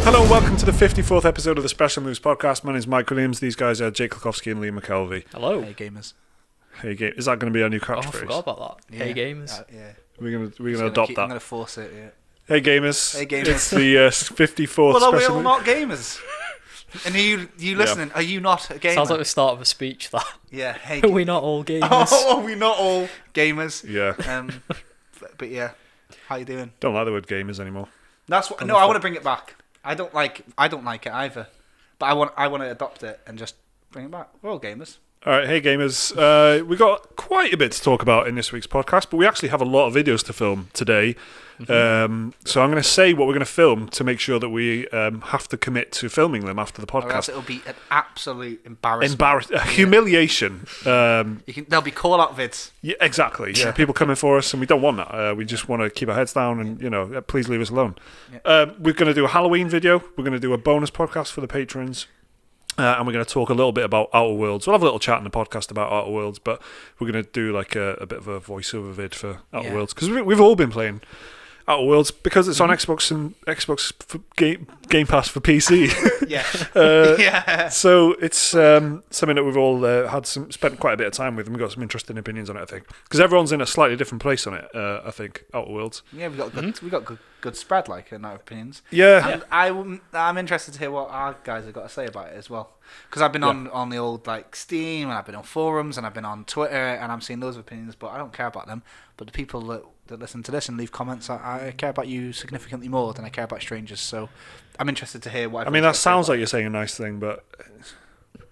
Hello and welcome to the 54th episode of the Special Moves podcast. My name is Mike Williams. These guys are Jake Klokowski and Liam McKelvey. Hello. Hey gamers. Hey, is that going to be our new Oh, catchphrase? I forgot about that. Hey gamers. Yeah. We're gonna adopt that. I'm gonna force it. Yeah. Hey gamers. Hey, gamers. It's the 54th Well, are we Special all not gamers? And you listening? Are you not a gamer? Sounds like the start of a speech. That. Yeah. Hey. Are we not all gamers? Oh, are we not all gamers? Yeah. But yeah. How you doing? Don't like the word gamers anymore. That's what. No, I want to bring it back. I don't like it either. But I want to adopt it and just bring it back. We're all gamers. All right, hey gamers. We got quite a bit to talk about in this week's podcast, but we actually have a lot of videos to film today. Mm-hmm. So I'm going to say what we're going to film to make sure that we have to commit to filming them after the Or else podcast. it'll be an absolute embarrassment. Humiliation. There'll be call out vids. Yeah, exactly. Yeah, people coming for us, and we don't want that. We just want to keep our heads down, and please leave us alone. Yeah. We're going to do a Halloween video. We're going to do a bonus podcast for the patrons, and we're going to talk a little bit about Outer Worlds. We'll have a little chat in the podcast about Outer Worlds, but we're going to do like a bit of a voiceover vid for Outer Worlds because we've all been playing Outer Worlds because it's on Xbox and Xbox for Game Pass for PC. Yeah. So it's something that we've all spent quite a bit of time with, and we've got some interesting opinions on it, I think, because everyone's in a slightly different place on it. I think Outer Worlds. Yeah, we got good spread, like in our opinions. Yeah, and I'm interested to hear what our guys have got to say about it as well, because I've been on the old like Steam, and I've been on forums, and I've been on Twitter, and I'm seeing those opinions, but I don't care about them. But the people that listen to this and leave comments, I care about you significantly more than I care about strangers. So I'm interested to hear what. I mean, that sounds like you're saying a nice thing, but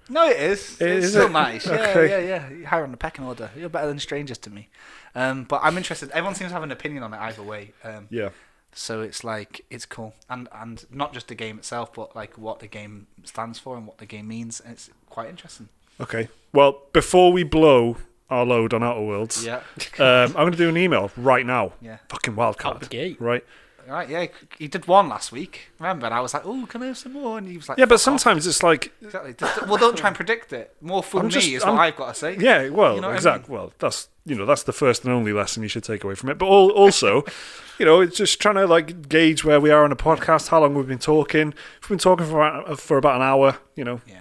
no, it is. It's still nice. Okay. Yeah. You're higher on the pecking order. You're better than strangers to me. But I'm interested. Everyone seems to have an opinion on it either way. Yeah. So it's like, it's cool. And not just the game itself, but like what the game stands for and what the game means. And it's quite interesting. Okay. Well, before we blow our load on Outer Worlds, I'm going to do an email right now. Yeah. Fucking wildcard. Out the gate. Right. Right, yeah. He did one last week. Remember? And I was like, oh, can I have some more? And he was like, Yeah, but "Fuck off." sometimes it's like... Exactly. Well, don't try and predict it. More fool me is what I've got to say. Yeah, well, You know what I exactly. Well, that's the first and only lesson you should take away from it. But also, it's just trying to like gauge where we are on a podcast, how long we've been talking. If we've been talking for about an hour,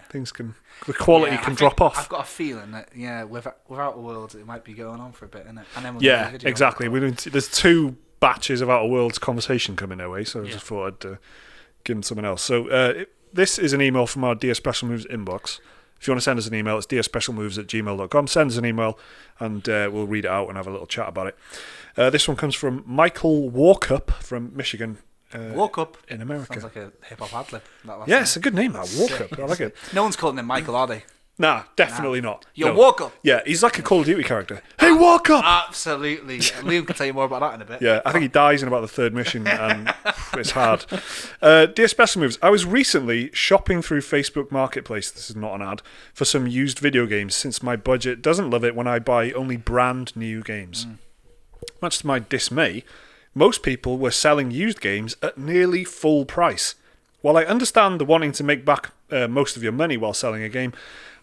things can... The quality can drop off. I've got a feeling that, without the world, it might be going on for a bit, innit? And then we'll get a video exactly. on it. There's two batches of Outer Worlds conversation coming their way, so I just thought I'd give them something else. So this is an email from our Dear Special Moves inbox. If you want to send us an email, it's dearspecialmoves@gmail.com. Send us an email, and we'll read it out and have a little chat about it. This one comes from Michael Walkup from Michigan. Walk up in America. Sounds like a hip hop ad lib. Yeah, it's a good name, that Walkup. I like it. No one's calling him Michael, are they? Nah, definitely not. Yo, Walk up. Yeah, he's like a Call of Duty character. Hey, walk up! Absolutely. Liam can tell you more about that in a bit. Yeah, I think he dies in about the third mission, and it's hard. Dear Special Moves, I was recently shopping through Facebook Marketplace, this is not an ad, for some used video games, since my budget doesn't love it when I buy only brand new games. Much to my dismay, most people were selling used games at nearly full price. While I understand the wanting to make back most of your money while selling a game,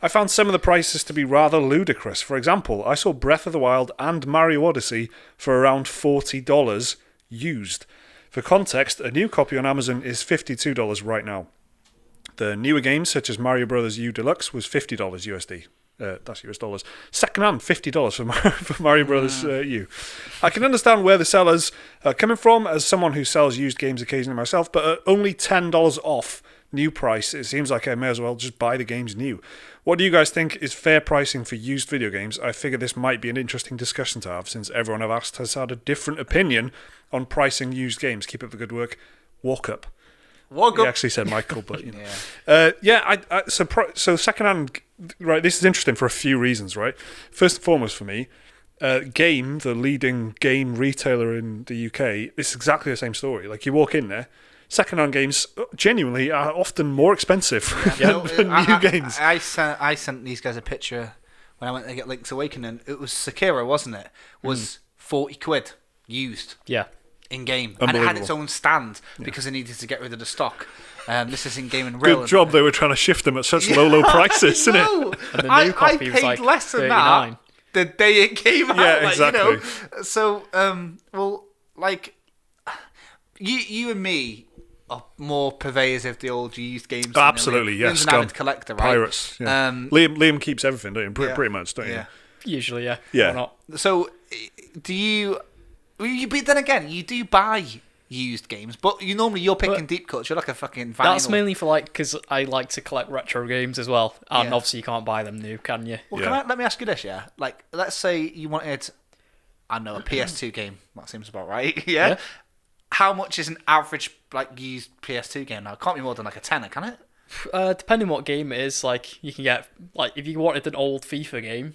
I found some of the prices to be rather ludicrous. For example, I saw Breath of the Wild and Mario Odyssey for around $40 used. For context, a new copy on Amazon is $52 right now. The newer games, such as Mario Bros. U Deluxe, was $50 USD. That's US dollars. Second-hand, $50 for Mario Brothers U. I can understand where the sellers are coming from, as someone who sells used games occasionally myself, but at only $10 off new price, it seems like I may as well just buy the games new. What do you guys think is fair pricing for used video games? I figure this might be an interesting discussion to have, since everyone I've asked has had a different opinion on pricing used games. Keep up the good work. Walk up. Walk up. He actually said Michael, but So secondhand, right? This is interesting for a few reasons, right? First and foremost, for me, Game, the leading game retailer in the UK, it's exactly the same story. Like you walk in there, secondhand games genuinely are often more expensive than new games. I sent these guys a picture when I went to get Link's Awakening. It was Sekiro, wasn't it? Was 40 quid used. Yeah. In game, and it had its own stand because it needed to get rid of the stock. This is in game and real. Good job they were tryling to shift them at such low prices, isn't it? And the new copy I was paid like less than 39. that the day it came out. Yeah, exactly. So, well, like you and me more pervasive the old used games. Oh, absolutely, yes. yes. An avid collector, right? Pirates. Yeah. Liam keeps everything, don't you? Pretty much, don't you? Usually, yeah. Yeah. Why not? So, do you? But then again, you do buy used games, but you're picking deep cuts. You're like a fucking vinyl. That's mainly for because I like to collect retro games as well, and Yeah. obviously you can't buy them new, can you? Well, Yeah. let me ask you this, yeah? Like, let's say you wanted, I don't know, a PS2 game. That seems about right. Yeah. How much is an average used PS2 game now? It can't be more than like a tenner, can it? Depending what game it is, you can get if you wanted an old FIFA game,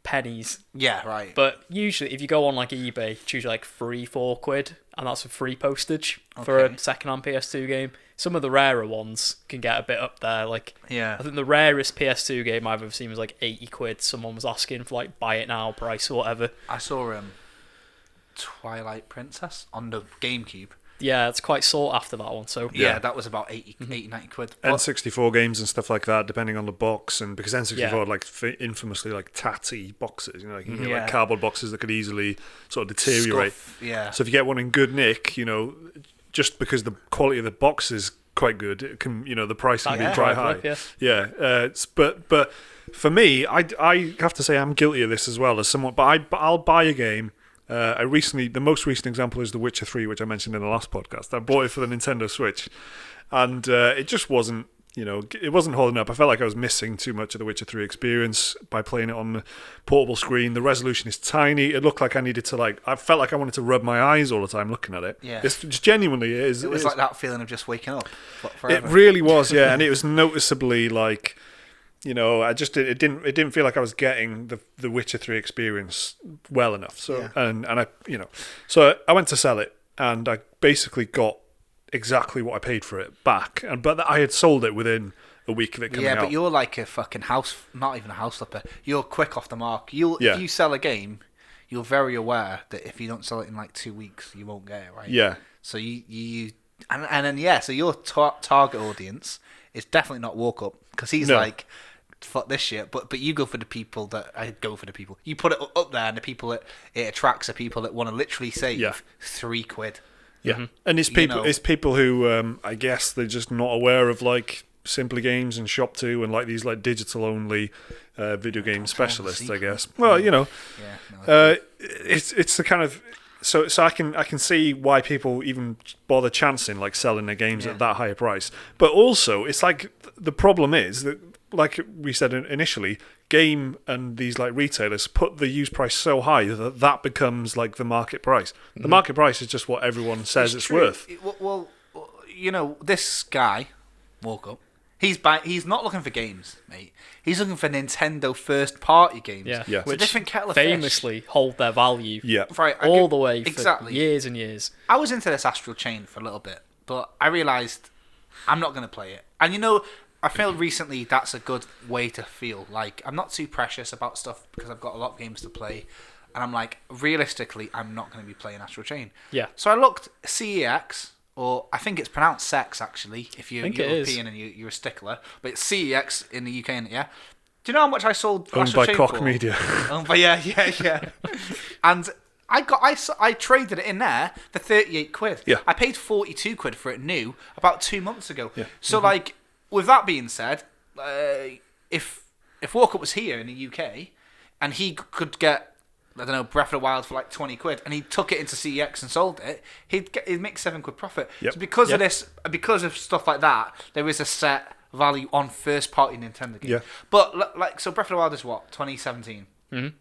pennies. Yeah, right. But usually, if you go on eBay, it's usually £3-4, and that's for free postage for a second-hand PS2 game. Some of the rarer ones can get a bit up there. Yeah. I think the rarest PS2 game I've ever seen was £80. Someone was asking for buy it now price or whatever. I saw Twilight Princess on the GameCube. Yeah, it's quite sought after that one. So Yeah, that was about 80, 90 quid. N64 games and stuff like that, depending on the box, and because N64 had infamously tatty boxes, you can get cardboard boxes that could easily sort of deteriorate. Scuff, yeah. So if you get one in good nick, just because the quality of the box is quite good, it can the price can be quite high. But for me, I have to say I'm guilty of this as well as someone. But I'll buy a game. The most recent example is The Witcher 3, which I mentioned in the last podcast. I bought it for the Nintendo Switch, and it just wasn't, it wasn't holding up. I felt like I was missing too much of The Witcher 3 experience by playing it on the portable screen. The resolution is tiny. It looked like I needed to I felt like I wanted to rub my eyes all the time looking at it. Yeah. It's just genuinely it is. It was like that feeling of just waking up forever. It really was, yeah, and it was noticeably it didn't feel like I was getting the Witcher 3 experience well enough. So so I went to sell it, and I basically got exactly what I paid for it back. But I had sold it within a week of it coming out. Yeah, but you're like a fucking not even a house flipper. You're quick off the mark. If you sell a game, you're very aware that if you don't sell it in 2 weeks, you won't get it, right? Yeah. So so your target audience is definitely not Walk Up, because he's fuck this shit, but you go for the people that I go for the people. You put it up there, and the people it attracts are people that want to literally save £3. Yeah, and it's people who I guess they're just not aware of Simply Games and Shop 2 and these digital only video game specialists, I guess. Well, it's the kind of so I can see why people even bother chancing selling their games at that higher price. But also, it's the problem is that, like we said initially, game and these retailers put the used price so high that becomes the market price. The market price is just what everyone says it's worth. Well, this guy, Walk Up, he's not looking for games, mate. He's looking for Nintendo first party games. Yeah. It's a Which different kettle of famously hold their value. Yeah. Right, all the way for years and years. I was into this Astral Chain for a little bit, but I realised I'm not going to play it. And I feel recently that's a good way to feel. I'm not too precious about stuff because I've got a lot of games to play. And I'm realistically, I'm not going to be playing Astral Chain. Yeah. So I looked CEX, or I think it's pronounced sex, actually, if you're European and you're a stickler. But it's CEX in the UK, isn't it? Yeah. Do you know how much I sold Owned Astral by Chain Koch for? Media. Yeah. And I traded it in there for £38. Yeah. I paid £42 for it new about 2 months ago. Yeah. So with that being said, if Walk Up was here in the UK and he could get, I don't know, Breath of the Wild for £20 and he took it into CEX and sold it, he'd make £7 profit. Yep. So because of stuff like that, there is a set value on first party Nintendo games. Yeah. But so Breath of the Wild is what, 2017? Mm-hmm.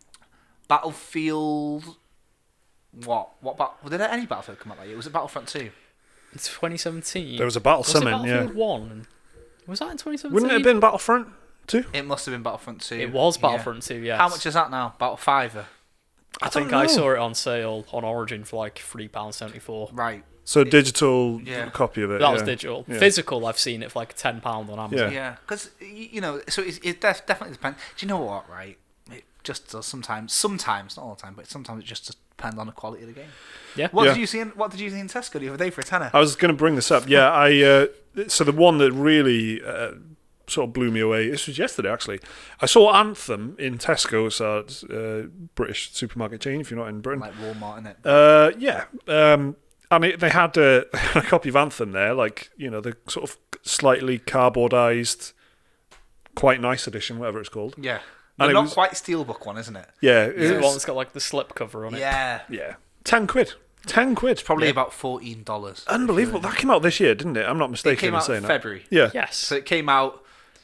Battlefield. What did any Battlefield come out that year? Was it Battlefront 2? It's 2017. There was a Battle Summon, Battlefield 1? Was that in 2017? Wouldn't it have been Battlefront 2? It must have been Battlefront 2. It was Battlefront 2, yes. How much is that now? Battle 5? I think I saw it on sale on Origin for £3.74. Right. So digital copy of it. That was digital. Yeah. Physical, I've seen it for £10 on Amazon. Yeah, because so it definitely depends. Do you know what? Right, it just does sometimes, not all the time, but sometimes it just depends on the quality of the game. Yeah. What did you see in Tesco the other day for a tenner? I was going to bring this up. Yeah, so the one that really sort of blew me away. This was yesterday, actually. I saw Anthem in Tesco, so it's a British supermarket chain. If you're not in Britain, Like Walmart, isn't it? yeah. they had a copy of Anthem there, like, you know, the sort of slightly cardboardized, quite nice edition, whatever it's called. Yeah. And The it not was- quite steelbook one, isn't it? Yeah, Is it the one that's got like the slip cover on it? Yeah. yeah, £10. £10. Probably Yeah. about $14. Unbelievable. That came out this year, didn't it? I'm not It mistaken came in out saying in that. February. Yeah. Yes. So it came out,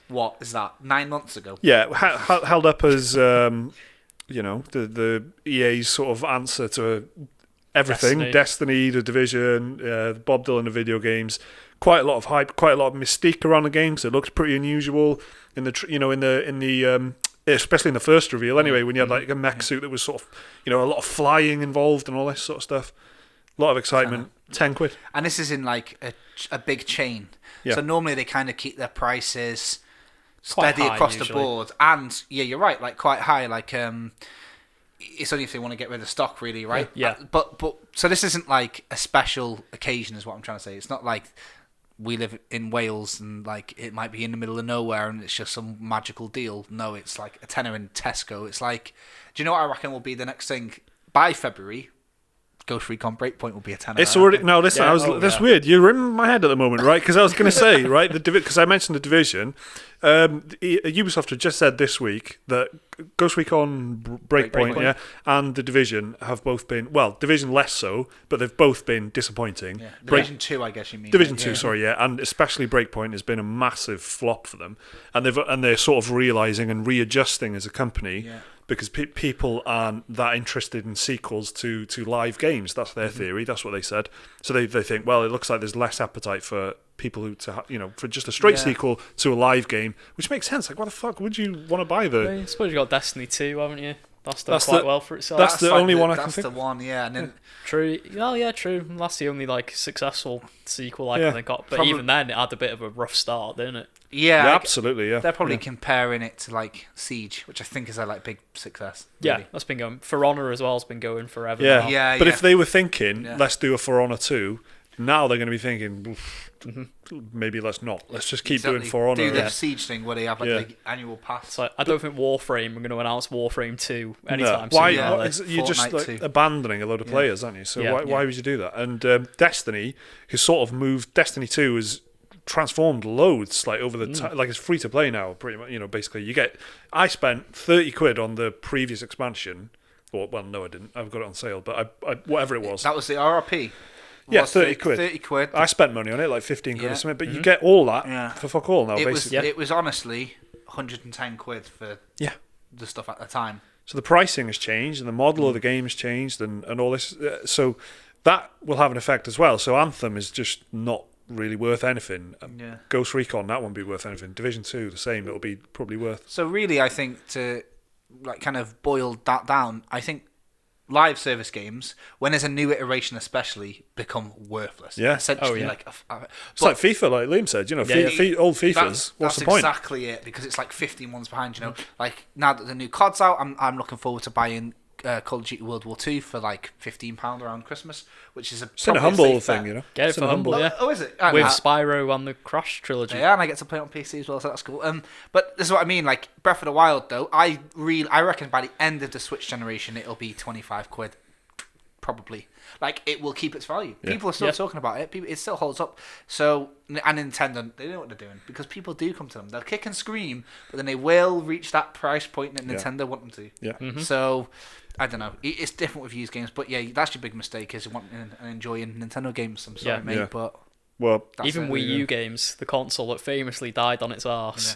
what is that, 9 months ago? Yeah, held up as you know, the EA's sort of answer to everything. Destiny, The Division, Bob Dylan of video games. Quite a lot of hype, quite a lot of mystique around the games. It looked pretty unusual in the especially in the first reveal. Anyway, when you had like a mech suit that was sort of, you know, a lot of flying involved and all this sort of stuff. A lot of excitement. £10. And this is in like a big chain. Yeah. So normally they kind of keep their prices Quite steady high, across usually. the board. And yeah, you're right, like quite high. Like it's only if they want to get rid of stock, really, right? Yeah. But so this isn't like a special occasion, is what I'm trying to say. It's not like we live in Wales and like it might be in the middle of nowhere and it's just some magical deal. No, it's like a tenner in Tesco. It's like, do you know what I reckon will be the next thing by February? Ghost Recon Breakpoint will be a tenner. It's already no. Listen, Yeah, that's weird. You're in my head at the moment, right? Because I was going to say, right, because I mentioned the Division. Ubisoft had just said this week that Ghost Recon Breakpoint, yeah, and the Division have both been Division less so, but they've both been disappointing. Yeah. Division 2, I guess you mean. Division yeah. 2, sorry, yeah, and especially Breakpoint has been a massive flop for them, and they're sort of realizing and readjusting as a company. Yeah. Because people aren't that interested in sequels to live games. That's their theory. That's what they said. So they think, well, it looks like there's less appetite for people for just a straight sequel to a live game, which makes sense. Like, what the fuck would you want to buy I suppose you got Destiny 2, haven't you? That's done That's quite the- well for itself. that's the like only one I can That's think. the one, yeah. And then True. Well, yeah, true. That's the only like successful sequel I Yeah. can think of. But even then, it had a bit of a rough start, didn't it? yeah, Yeah, absolutely, yeah. they're probably Yeah. comparing it to like Siege, which I think is a like big success. Yeah, really. that's been going. For Honor as well has been going forever. Yeah. now. Yeah, But yeah. if they were thinking, Yeah. let's do a For Honor 2, now they're going to be thinking, "Oof, maybe let's not. Let's just keep doing For Honor. Do the Yeah. Siege thing where they have like Yeah. the annual pass. So I don't think Warframe are going to announce Warframe 2 anytime Why? soon. Yeah. are Why- they? you're just Fortnite like, too. abandoning a load of players, aren't you? So Yeah. why would you do that? And Destiny, who sort of moved, Destiny 2 has transformed loads, like over the time. Like it's free to play now, pretty much. You know, basically, I spent £30 on the previous expansion. Or, well, no, I didn't. I've got it on sale, but I whatever it was. That was the RRP. Yeah, Was 30 quid. 30 quid. I spent money on it, like 15 quid or Yeah. something. But you get all that Yeah. for fuck all now, It was basically. it was honestly 110 quid for Yeah. the stuff at the time. So the pricing has changed, and the model of the game has changed, and all this. So that will have an effect as well. So Anthem is just not really worth anything. Yeah. Ghost Recon, that won't be worth anything. Division 2, the same. It'll be probably worth. So really, I think to like kind of boil that down, I think live service games, when there's a new iteration especially, become worthless. Yeah. Essentially, Oh, yeah. like It's like FIFA, like Liam said. You know, Yeah, old FIFAs. That's What's the point? exactly it, because it's like 15 months behind. You know, like now that the new COD's out, I'm looking forward to buying Call of Duty World War 2 for like £15 around Christmas, which is It's in a humble thing, you know. Get it It's for in a humble, yeah. Oh, is it? With Spyro and the Crash trilogy. Yeah, and I get to play it on PC as well, so that's cool. But this is what I mean. Like Breath of the Wild, though, I reckon by the end of the Switch generation, it'll be 25 quid, probably. Like it will keep its value. Yeah. People are still Yeah. talking about it. It still holds up. So and Nintendo, they know what they're doing because people do come to them. They'll kick and scream, but then they will reach that price point that Yeah. Nintendo want them to. Yeah. So. I don't know. It's different with used games, but yeah, that's your big mistake is wanting and enjoying Nintendo games. I'm sorry, Yeah. mate, Yeah. but Well, that's Even it. Wii U games, the console that famously died on its arse,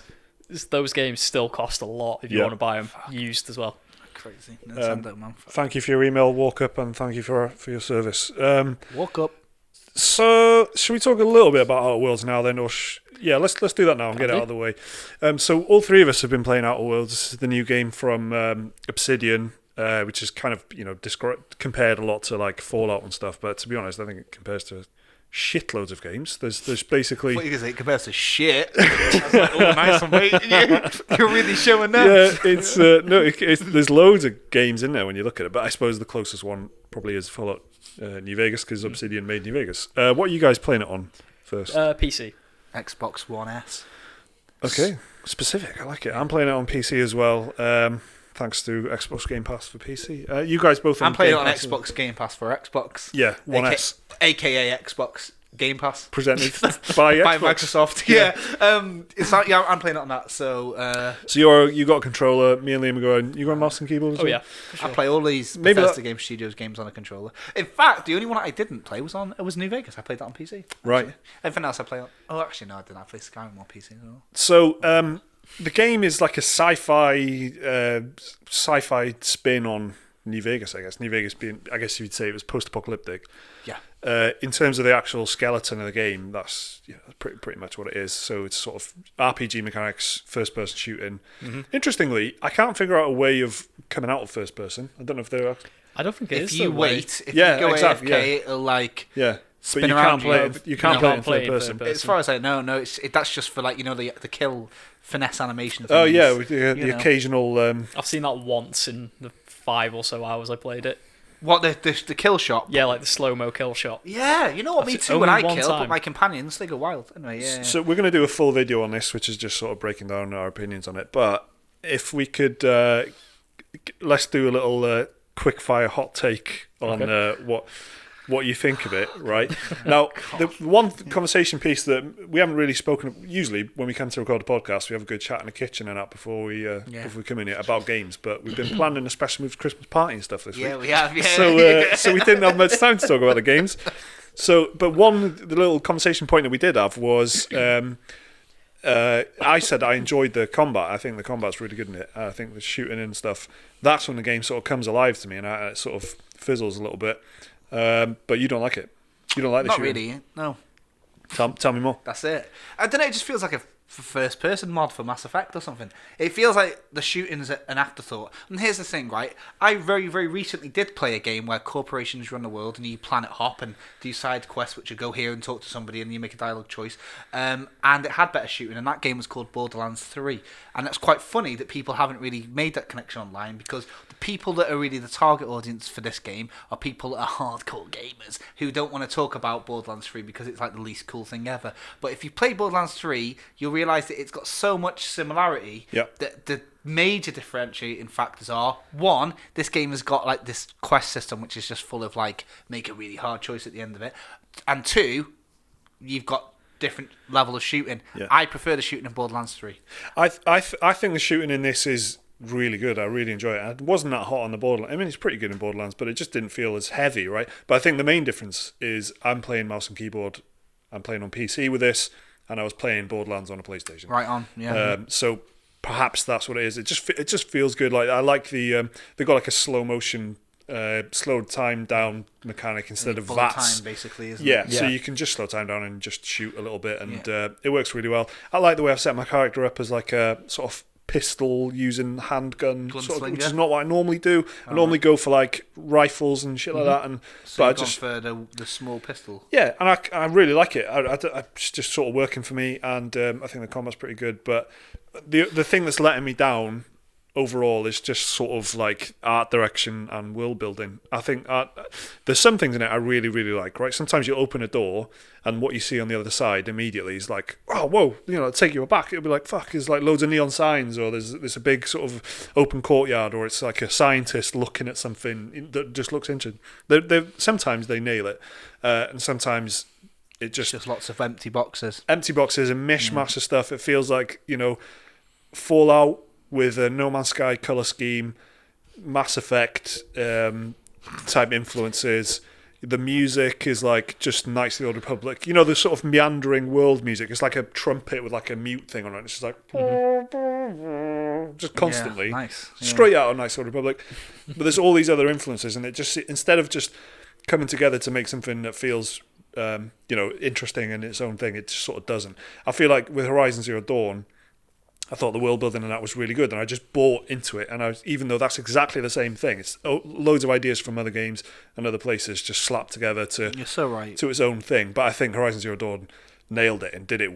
those games still cost a lot if you Yeah. want to buy them used as well. Crazy Nintendo, man. thank you for your email, Walk Up, and thank you for your service. Woke up. So, should we talk a little bit about Outer Worlds now then? Or let's do that now and get it out of the way. So, all three of us have been playing Outer Worlds. This is the new game from Obsidian, which is kind of, compared a lot to like Fallout and stuff. But to be honest, I think it compares to shitloads of games. There's basically... What are you going to say? It compares to shit. I was like, oh, nice one, mate. You're really showing that. Yeah, it's there's loads of games in there when you look at it, but I suppose the closest one probably is Fallout New Vegas because Obsidian made New Vegas. What are you guys playing it on first? PC. Xbox One S. Okay, specific. I like it. I'm playing it on PC as well. thanks to Xbox Game Pass for PC. You guys both. I'm playing it on Pass Xbox Game Pass for Xbox. Yeah, One S, aka Xbox Game Pass, presented by Xbox. by Microsoft. Yeah, it's not. Yeah, I'm playing it on that. So, you got a controller. Me and Liam are going. You got a mouse and keyboard as well? Yeah, for sure. I play all these Maybe Bethesda Game Studios games on a controller. In fact, the only one I didn't play was New Vegas. I played that on PC. Right. Everything else I play on. Oh, actually, no, I didn't. I played Skyrim on PC as well. So, the game is like a sci-fi spin on New Vegas, I guess. New Vegas being, I guess you'd say it was post-apocalyptic. Yeah. In terms of the actual skeleton of the game, that's pretty much what it is. So it's sort of RPG mechanics, first-person shooting. Mm-hmm. Interestingly, I can't figure out a way of coming out of first-person. I don't know if there are. I don't think it is. If you wait, if yeah, you go exactly, AFK, it'll like but spin around you can't play it in third person. As far as I know, no, that's just for like the kill finesse animation. Oh yeah, with the occasional. I've seen that once in the 5 or so hours I played it. What the kill shot? Yeah, like the slow-mo kill shot. Yeah, you know what? Me too. When I kill, but my companions, they go wild. Anyway, yeah. So we're going to do a full video on this, which is just sort of breaking down our opinions on it. But if we could, let's do a little quick fire hot take on what you think of it, right? Now, the one conversation piece that we haven't really spoken of, usually when we come to record a podcast, we have a good chat in the kitchen and that before we come in here about games, but we've been planning a special moves Christmas party and stuff this week. Yeah, we have, yeah. So we didn't have much time to talk about the games. So, but the little conversation point that we did have was, I said I enjoyed the combat. I think the combat's really good in it. I think the shooting and stuff, that's when the game sort of comes alive to me and it sort of fizzles a little bit. But you don't like it. You don't like the shooting. Not really, no. Tell me more. That's it. I don't know, it just feels like a first person mod for Mass Effect or something. It feels like the shooting's an afterthought. And here's the thing, right? I very, very recently did play a game where corporations run the world and you planet hop and do side quests, which you go here and talk to somebody and you make a dialogue choice. And it had better shooting, and that game was called Borderlands 3. And it's quite funny that people haven't really made that connection online, because the people that are really the target audience for this game are people that are hardcore gamers who don't want to talk about Borderlands 3 because it's like the least cool thing ever. But if you play Borderlands 3, you'll realise that it's got so much similarity that the major differentiating factors are, one, this game has got like this quest system which is just full of like make a really hard choice at the end of it, and two, you've got different level of shooting. I prefer the shooting in Borderlands 3. I think the shooting in this is really good. I really enjoy it. It wasn't that hot on the Borderlands. I mean, it's pretty good in Borderlands, but it just didn't feel as heavy, right? But I think the main difference is I'm playing mouse and keyboard. I'm playing on PC with this, and I was playing Borderlands on a PlayStation. Right on, yeah. So perhaps that's what it is. It just feels good. Like I like the they got like a slow motion, slowed time down mechanic instead of VATS. Time, basically, isn't it? it? So you can just slow time down and just shoot a little bit, and it works really well. I like the way I've set my character up as like a sort of pistol using handgun, sort of, which is not what I normally do. I normally go for like rifles and shit like that, and so but I just for the small pistol. Yeah, and I really like it. It's just sort of working for me, and I think the combat's pretty good. But the thing that's letting me down overall is just sort of like art direction and world building. I think there's some things in it I really, really like, right? Sometimes you open a door and what you see on the other side immediately is like, oh, whoa, it'll take you aback. It'll be like, fuck, there's like loads of neon signs, or there's a big sort of open courtyard, or it's like a scientist looking at something that just looks interesting. Sometimes they nail it, and sometimes it just lots of empty boxes. Empty boxes and mishmash of stuff. It feels like, Fallout with a No Man's Sky colour scheme, Mass Effect type influences. The music is like just Knights of the Old Republic. The sort of meandering world music. It's like a trumpet with like a mute thing on it. It's just like just constantly. Nice. Straight out of Knights of the Old Republic. But there's all these other influences, and it just, instead of just coming together to make something that feels interesting in its own thing, it just sort of doesn't. I feel like with Horizon Zero Dawn, I thought the world building in that was really good, and I just bought into it. And even though that's exactly the same thing, it's loads of ideas from other games and other places just slapped together You're so right. to its own thing. But I think Horizon Zero Dawn nailed it and did it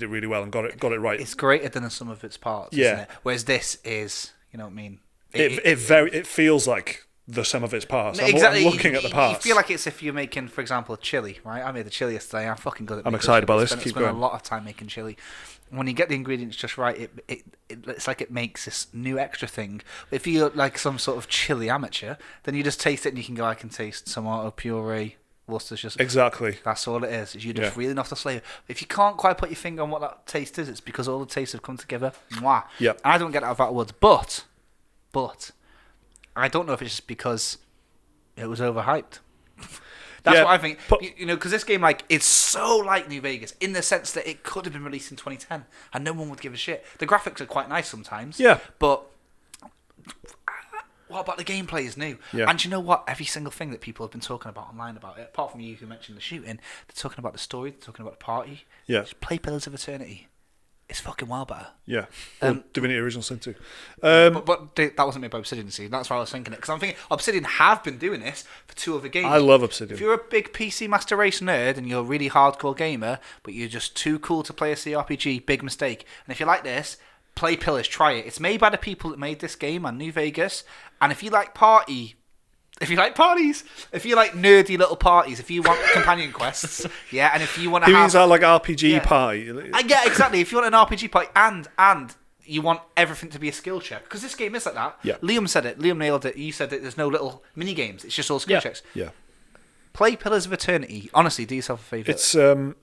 really well and got it right. It's greater than the sum of its parts, isn't it? Whereas this is, you know what I mean? It feels like the sum of its parts. Exactly. I'm looking at the parts. You feel like it's if you're making, for example, chili, right? I made the chili yesterday. I'm fucking good at I'm making excited chili. about this. Keep spent going. a lot of time making chili. When you get the ingredients just right, it's like it makes this new extra thing. If you're like some sort of chili amateur, then you just taste it and you can go, I can taste tomato puree, Worcestershire. Exactly. That's all it is. You're just reeling off the flavour. If you can't quite put your finger on what that taste is, it's because all the tastes have come together. Mwah. Yep. I don't get out of that words, but I don't know if it's just because it was overhyped. That's what I think. Because this game, like, it's so like New Vegas in the sense that it could have been released in 2010 and no one would give a shit. The graphics are quite nice sometimes. Yeah. But what about the gameplay is new? Yeah. And you know what? Every single thing that people have been talking about online about it, apart from you who mentioned the shooting, they're talking about the story, they're talking about the party. Yeah. Just play Pillars of Eternity. It's fucking well better. Yeah. Or Divinity Original Sin 2. But that wasn't made by Obsidian, see. That's why I was thinking it. Because I'm thinking Obsidian have been doing this for 2 other games. I love Obsidian. If you're a big PC Master Race nerd and you're a really hardcore gamer, but you're just too cool to play a CRPG, big mistake. And if you like this, play Pillars, try it. It's made by the people that made this game on New Vegas. And if you like parties, if you like nerdy little parties, if you want companion quests, yeah, and if you want to have... These are like RPG party. Yeah, exactly. If you want an RPG party and you want everything to be a skill check, because this game is like that. Yeah. Liam said it. Liam nailed it. You said that there's no little mini games. It's just all skill checks. Yeah. Play Pillars of Eternity. Honestly, do yourself a favour.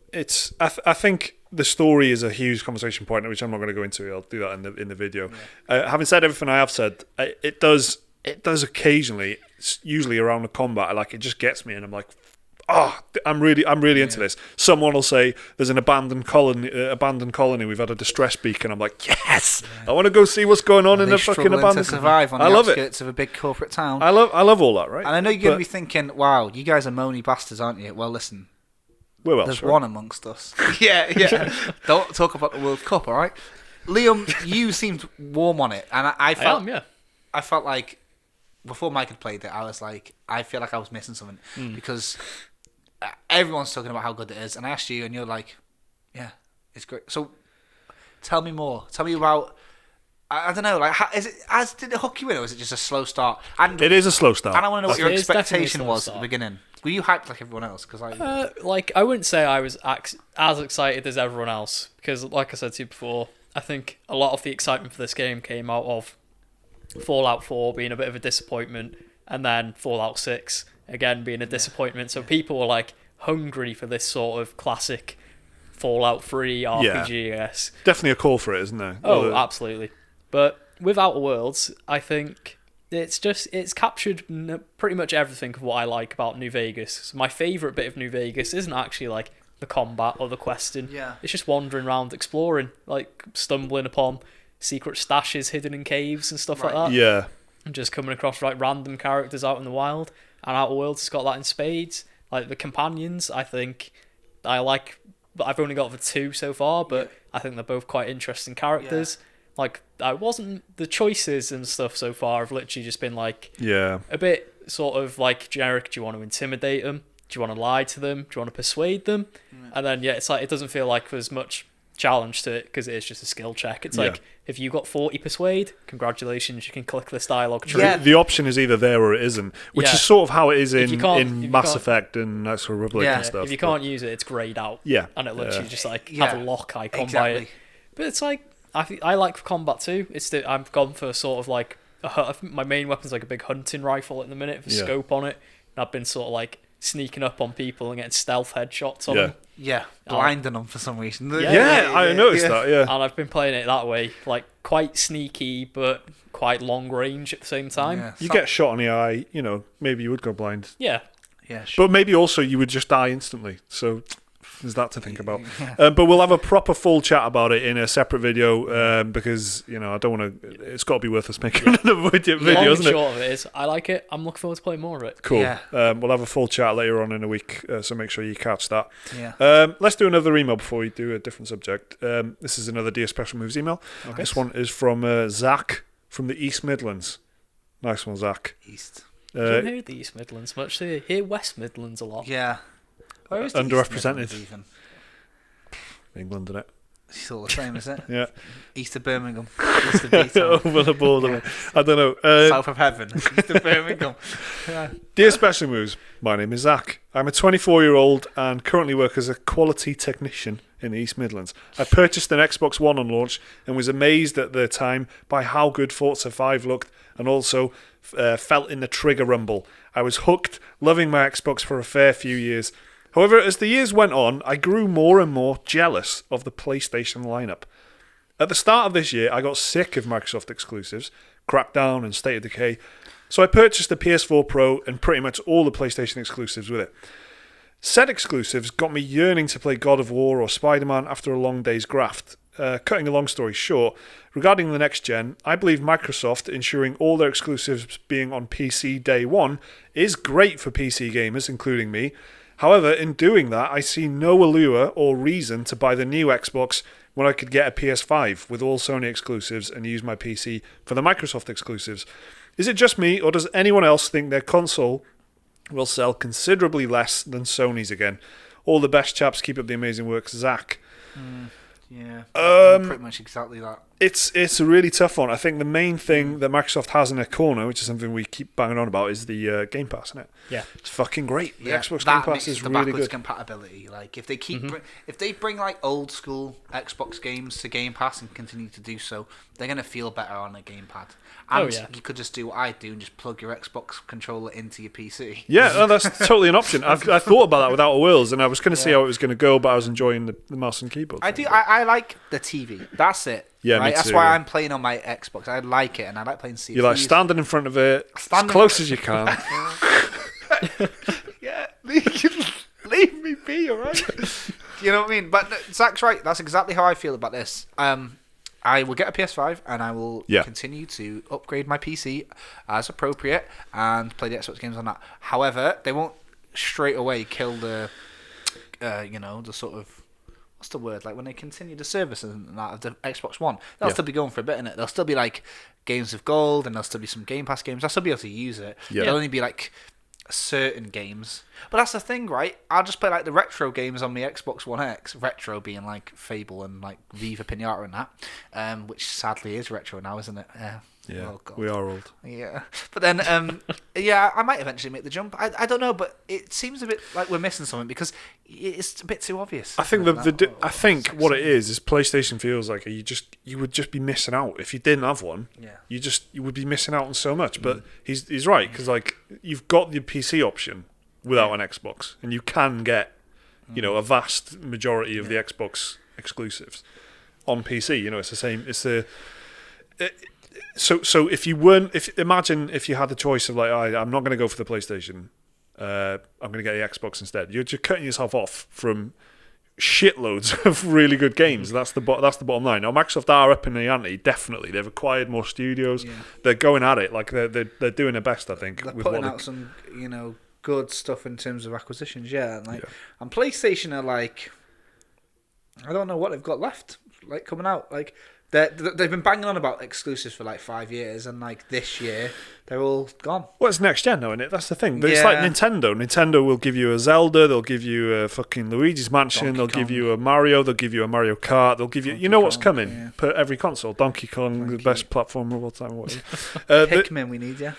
I think the story is a huge conversation point, which I'm not going to go into. I'll do that in the video. Yeah. Having said everything I have said, it does occasionally, usually around the combat, like it just gets me, and I'm like, I'm really into this. Someone will say there's an abandoned colony. We've had a distress beacon. I'm like, yes, I want to go see what's going on in the fucking abandoned. To survive on the outskirts of a big corporate town. I love all that, right? And I know you're going to be thinking, wow, you guys are moany bastards, aren't you? Well, listen, there's one amongst us. yeah. Don't talk about the World Cup, all right? Liam, you seemed warm on it, and I felt like before Mike had played it, I was like, I feel like I was missing something because everyone's talking about how good it is, and I asked you, and you're like, yeah, it's great. So tell me more. Tell me about. I don't know. Like, did it hook you in, or was it just a slow start? And it is a slow start. And I want to know what your expectation was at the beginning. Were you hyped like everyone else? Because I wouldn't say I was as excited as everyone else, because like I said to you before, I think a lot of the excitement for this game came out of Fallout 4 being a bit of a disappointment, and then Fallout 6 again being a disappointment. So people were like hungry for this sort of classic Fallout 3 RPG, I guess. Definitely a call for it, isn't there? Oh, absolutely. But with Outer Worlds, I think it's captured pretty much everything of what I like about New Vegas. So my favourite bit of New Vegas isn't actually like the combat or the questing. Yeah. It's just wandering around, exploring, like stumbling upon secret stashes hidden in caves and stuff like that. Yeah. And just coming across like random characters out in the wild. And Outer Worlds has got that in spades. Like the companions, I think I like. I've only got the 2 so far, but I think they're both quite interesting characters. Yeah. Like the choices and stuff so far have literally just been like a bit sort of like generic. Do you want to intimidate them? Do you want to lie to them? Do you want to persuade them? And then it's like it doesn't feel like there's much challenge to it because it is just a skill check. It's like if you got 40 persuade, congratulations, you can click this dialogue tree. Yeah. The option is either there or it isn't, which is sort of how it is in Mass Effect and Knights of the Republic and stuff. If you can't use it, it's greyed out. Yeah. And it lets you just like have a lock icon by it. But it's like I like combat too. I've gone for sort of like my main weapon's like a big hunting rifle at the minute with a scope on it, and I've been sort of like sneaking up on people and getting stealth headshots on them. Yeah, blinding them for some reason. I noticed that, And I've been playing it that way, like quite sneaky but quite long range at the same time. Yeah. You get shot in the eye, maybe you would go blind. Yeah. Yeah, sure. But maybe also you would just die instantly. So there's that to think about. But we'll have a proper full chat about it in a separate video because, I don't want to... It's got to be worth us making another video, isn't it? Short of it is, I like it. I'm looking forward to playing more of it. Cool. Yeah. We'll have a full chat later on in a week, so make sure you catch that. Yeah. Let's do another email before we do a different subject. This is another Dear Special Moves email. Okay. This one is from Zach from the East Midlands. Nice one, Zach. East. You don't hear the East Midlands much, do you? Hear West Midlands a lot. Yeah. Underrepresented. England, isn't it? It's all the same, isn't it? Yeah. East of Birmingham. East of B-Town. Over the border. I don't know. South of heaven. East of Birmingham. Yeah. Dear Special Moves, my name is Zach. I'm a 24-year-old and currently work as a quality technician in the East Midlands. I purchased an Xbox One on launch and was amazed at the time by how good Forza 5 looked and also felt in the trigger rumble. I was hooked, loving my Xbox for a fair few years. However, as the years went on, I grew more and more jealous of the PlayStation lineup. At the start of this year, I got sick of Microsoft exclusives, Crackdown and State of Decay, so I purchased the PS4 Pro and pretty much all the PlayStation exclusives with it. Said exclusives got me yearning to play God of War or Spider-Man after a long day's graft. Cutting a long story short, regarding the next gen, I believe Microsoft ensuring all their exclusives being on PC day one is great for PC gamers, including me. However, in doing that, I see no allure or reason to buy the new Xbox when I could get a PS5 with all Sony exclusives and use my PC for the Microsoft exclusives. Is it just me, or does anyone else think their console will sell considerably less than Sony's again? All the best, chaps. Keep up the amazing work, Zach. Yeah, pretty much exactly that. It's a really tough one. I think the main thing that Microsoft has in their corner, which is something we keep banging on about, is the Game Pass, isn't it? Yeah, it's fucking great. The Xbox Game Pass is the really backwards good. compatibility. Like if they keep if they bring like old school Xbox games to Game Pass and continue to do so, they're gonna feel better on a gamepad. And you could just do what I do and just plug your Xbox controller into your PC. Yeah, no, that's totally an option. I thought about that with Outer Worlds, and I was going to see how it was going to go, but I was enjoying the mouse and keyboard. I do. I like the TV. That's it. Yeah, right? me That's too, why yeah. I'm playing on my Xbox. I like it, and I like playing CFUs. You like standing in front of it as close as you can. Yeah, leave me be, all right? You know what I mean? But Zach's right. That's exactly how I feel about this. I will get a PS5 and I will continue to upgrade my PC as appropriate and play the Xbox games on that. However, they won't straight away kill the, the sort of, what's the word? Like when they continue the service and that of the Xbox One, they'll still be going for a bit in it. There'll still be like games of gold and there'll still be some Game Pass games. I'll still be able to use it. Yeah. There'll only be like certain games, but that's the thing, right? I'll just play like the retro games on the Xbox One X, retro being like Fable and like Viva Pinata and that, which sadly is retro now, isn't it? Yeah, oh, God. We are old. Yeah, but then I might eventually make the jump. I don't know, but it seems a bit like we're missing something because it's a bit too obvious. I think I think what it is PlayStation feels like you would just be missing out if you didn't have one. Yeah, you would be missing out on so much. But he's right, because like you've got the PC option without an Xbox, and you can get a vast majority of the Xbox exclusives on PC. It's the same. So imagine if you had the choice of like, I'm not going to go for the PlayStation, I'm going to get the Xbox instead. You're just cutting yourself off from shitloads of really good games. That's the bottom line. Now Microsoft are up in the ante, definitely. They've acquired more studios. Yeah. They're going at it like they're doing their best. I think they're putting out some good stuff in terms of acquisitions. And PlayStation are like, I don't know what they've got left like coming out like. They've been banging on about exclusives for like 5 years, and like this year, they're all gone. Well, it's next gen, though, isn't it? That's the thing. But it's like Nintendo. Nintendo will give you a Zelda, they'll give you a fucking Luigi's Mansion, they'll give you a Mario, they'll give you a Mario Kart, they'll give you... what's coming per every console. Donkey Kong, the best platform of all time, or whatever. Pikmin, we need,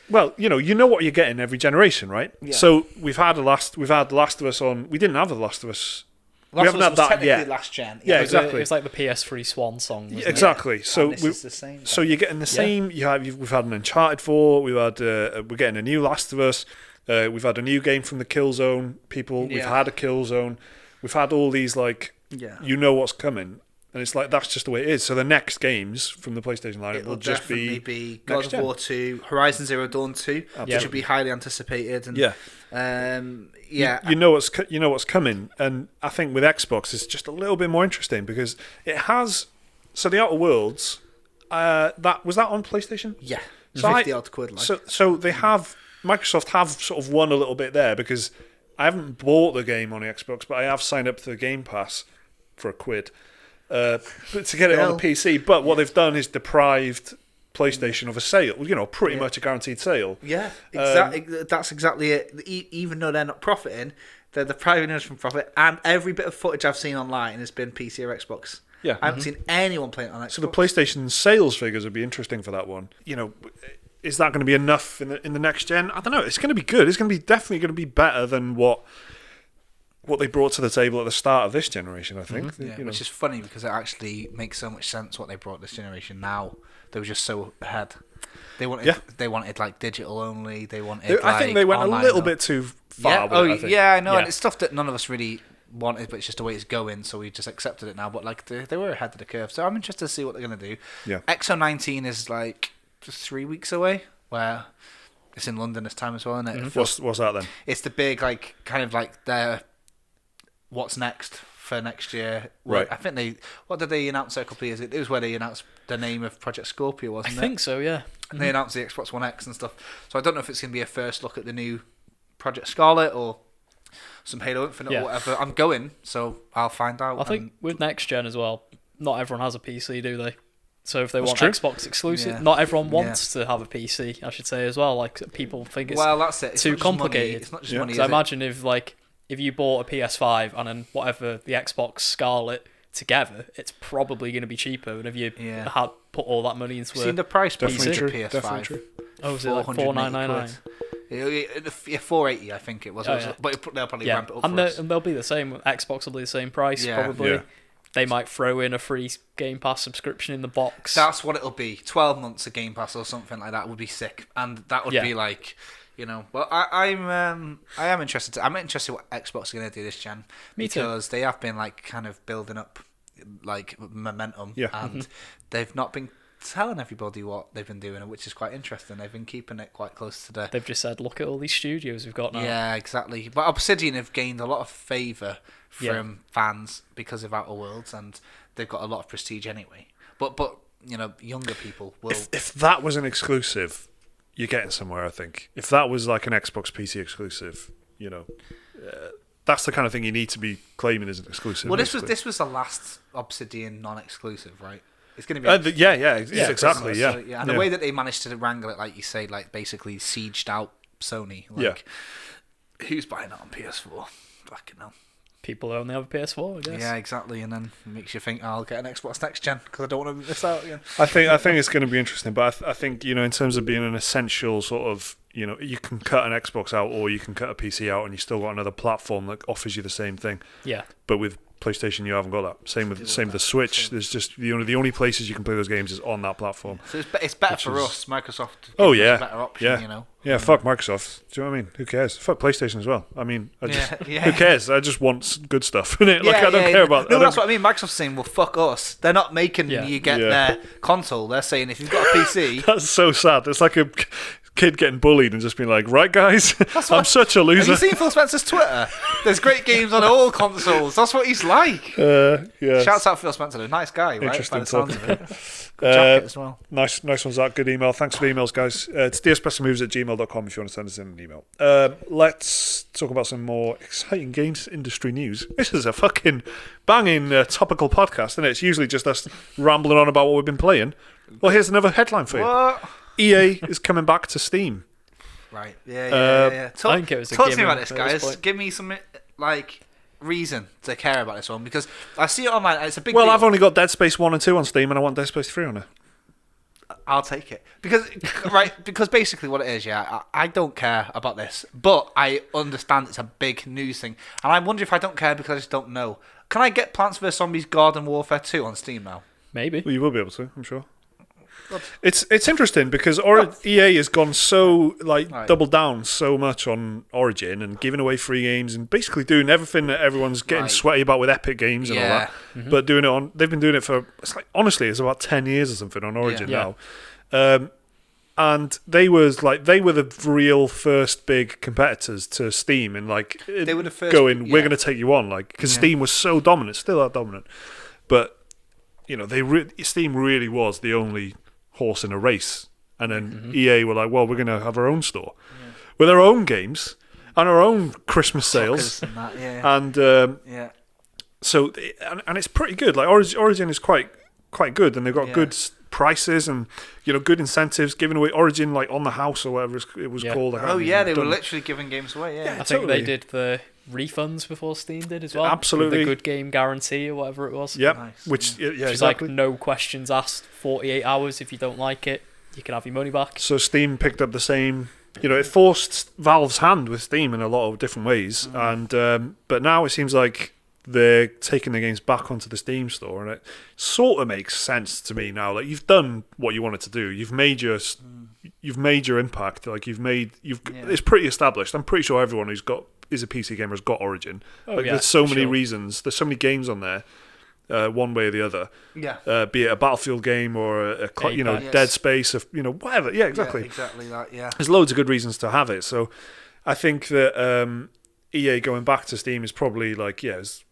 Well, you know what you're getting every generation, right? Yeah. So we've had The Last of Us on... We didn't have The Last of Us... We haven't had that yet. Last gen. Yeah, exactly. It was like the PS3 Swan song. Wasn't it? Exactly. So it's the same. So you're getting the same. We've had an Uncharted 4. We're getting a new Last of Us. We've had a new game from the Killzone people. We've had a Killzone. We've had all these what's coming. And it's like, that's just the way it is. So the next games from the PlayStation lineup will just be God of War 2, Horizon Zero Dawn 2, which would be highly anticipated. And, you know what's coming. And I think with Xbox, it's just a little bit more interesting because it has... So the Outer Worlds, was that on PlayStation? Yeah, so £50 odd. So they have... Microsoft have sort of won a little bit there because I haven't bought the game on the Xbox, but I have signed up to the Game Pass for £1. To get it on the PC, but what they've done is deprived PlayStation of a sale. Pretty much a guaranteed sale. Yeah, exactly. That's exactly it. Even though they're not profiting, They're depriving us from profit, and every bit of footage I've seen online has been PC or Xbox. Yeah. I haven't seen anyone playing it on Xbox. So the PlayStation sales figures would be interesting for that one. Is that going to be enough in the next gen? I don't know. It's going to be good. It's going to be definitely going to be better than what they brought to the table at the start of this generation, I think. Yeah, which is funny because it actually makes so much sense what they brought this generation now. They were just so ahead. They wanted like digital only. They wanted. I think they went a little bit too far. Yeah. I think. Yeah, I know. And it's stuff that none of us really wanted, but it's just the way it's going. So we just accepted it now. But like they were ahead of the curve. So I'm interested to see what they're gonna do. Yeah. XO19 is like just 3 weeks away. Where it's in London this time as well, isn't it? Mm-hmm. What's that then? It's the big like kind of like their what's next for next year. Right. I think what did they announce a couple of years ago? It was where they announced the name of Project Scorpio, wasn't it? I think so, yeah. And they announced the Xbox One X and stuff. So I don't know if it's going to be a first look at the new Project Scarlet or some Halo Infinite or whatever. I'm going, so I'll find out. I think with next gen as well, not everyone has a PC, do they? So if they want true. Xbox exclusive, not everyone wants to have a PC, I should say as well. Like people think it's that's it. It's too not just complicated. money. It's not just money. So I imagine if you bought a PS5 and then whatever the Xbox Scarlet together, it's probably going to be cheaper than if you had put all that money into seen the price point Definitely of true. PS5. Definitely true. Oh, was it like $499? Yeah, $480 I think it was. But they'll probably ramp it up for us. And they'll be the same. Xbox will be the same price probably. Yeah. They might throw in a free Game Pass subscription in the box. That's what it'll be. 12 months of Game Pass or something like that would be sick, and that would be like, Well, I am interested. I'm interested what Xbox are going to do this gen. Me too. Because they have been like kind of building up like momentum, and they've not been telling everybody what they've been doing, which is quite interesting. They've been keeping it quite close to the. They've just said, look at all these studios we've got now. Yeah, exactly. But Obsidian have gained a lot of favour from fans because of Outer Worlds, and they've got a lot of prestige anyway. But younger people will. If that was an exclusive, you're getting somewhere. I think if that was like an Xbox PC exclusive, that's the kind of thing you need to be claiming as an exclusive. Well, this was the last Obsidian non-exclusive, right? It's going to be exactly. So, and the way that they managed to wrangle it, like you say, like basically sieged out Sony. Like, who's buying it on PS4? Fucking hell. People only have a PS4, I guess. Yeah, exactly. And then it makes you think, I'll get an Xbox next gen because I don't want to miss out again. I think it's going to be interesting, but I think in terms of being an essential sort of, you can cut an Xbox out or you can cut a PC out, and you still got another platform that offers you the same thing. Yeah. But with PlayStation, you haven't got that. Same with the Switch. There's just the only places you can play those games is on that platform. So it's better for us, Microsoft. Oh yeah, a better option, Yeah, fuck Microsoft. Do you know what I mean? Who cares? Fuck PlayStation as well. I mean, who cares? I just want good stuff, innit? Like I don't care about. No, that's what I mean. Microsoft's saying, well, fuck us. They're not making you get their console. They're saying if you've got a PC. That's so sad. It's like a kid getting bullied and just being like, right, guys, I'm such a loser. Have you seen Phil Spencer's Twitter? There's great games on all consoles. That's what he's like. Yeah. Shouts out Phil Spencer, a nice guy, right? Interesting By the sounds talk. of it. Good jacket as well. Nice one, Zach. Good email. Thanks for the emails, guys. It's dspressomoves@gmail.com if you want to send us in an email. Let's talk about some more exciting games industry news. This is a fucking banging topical podcast, isn't it? It's usually just us rambling on about what we've been playing. Well, here's another headline for you. What? EA is coming back to Steam. Right. Yeah. I think it was a talk to me given about this, at this guys. point. Give me some reason to care about this one, because I see it online. It's a big. Well, deal. I've only got Dead Space 1 and 2 on Steam, and I want Dead Space 3 on it. I'll take it because basically what it is, I don't care about this, but I understand it's a big news thing, and I wonder if I don't care because I just don't know. Can I get Plants vs Zombies Garden Warfare 2 on Steam now? Maybe. Well, you will be able to, I'm sure. It's interesting because EA has gone so doubled down so much on Origin and giving away free games and basically doing everything that everyone's getting sweaty about with Epic Games and all that. Mm-hmm. But doing it they've been doing it for it's about 10 years or something on Origin now. And they were the real first big competitors to Steam, and they were the first we're going to take you on, because Steam was so dominant, still are dominant, but Steam really was the only horse in a race, and then EA were like, well, we're going to have our own store with our own games and our own Christmas sales, so and it's pretty good. Like Origin is quite good, and they've got good prices and good incentives, giving away Origin on the house or whatever it was called. They were literally giving games away. I think they did the refunds before Steam did as well. Absolutely. The good game guarantee or whatever it was. Yep. Nice, Which yeah. yeah, Which exactly. is like no questions asked, 48 hours. If you don't like it, you can have your money back. So Steam picked up the same. It forced Valve's hand with Steam in a lot of different ways, and but now it seems like they're taking the games back onto the Steam store, and it sort of makes sense to me now. Like, you've done what you wanted to do. You've made your impact. Like, it's pretty established. I'm pretty sure everyone is a PC gamer has got Origin. There's so many reasons. There's so many games on there. One way or the other, be it a Battlefield game or a Dead Space, whatever. Yeah, exactly. Yeah, exactly that. Yeah, there's loads of good reasons to have it. So, I think that EA going back to Steam is probably like, it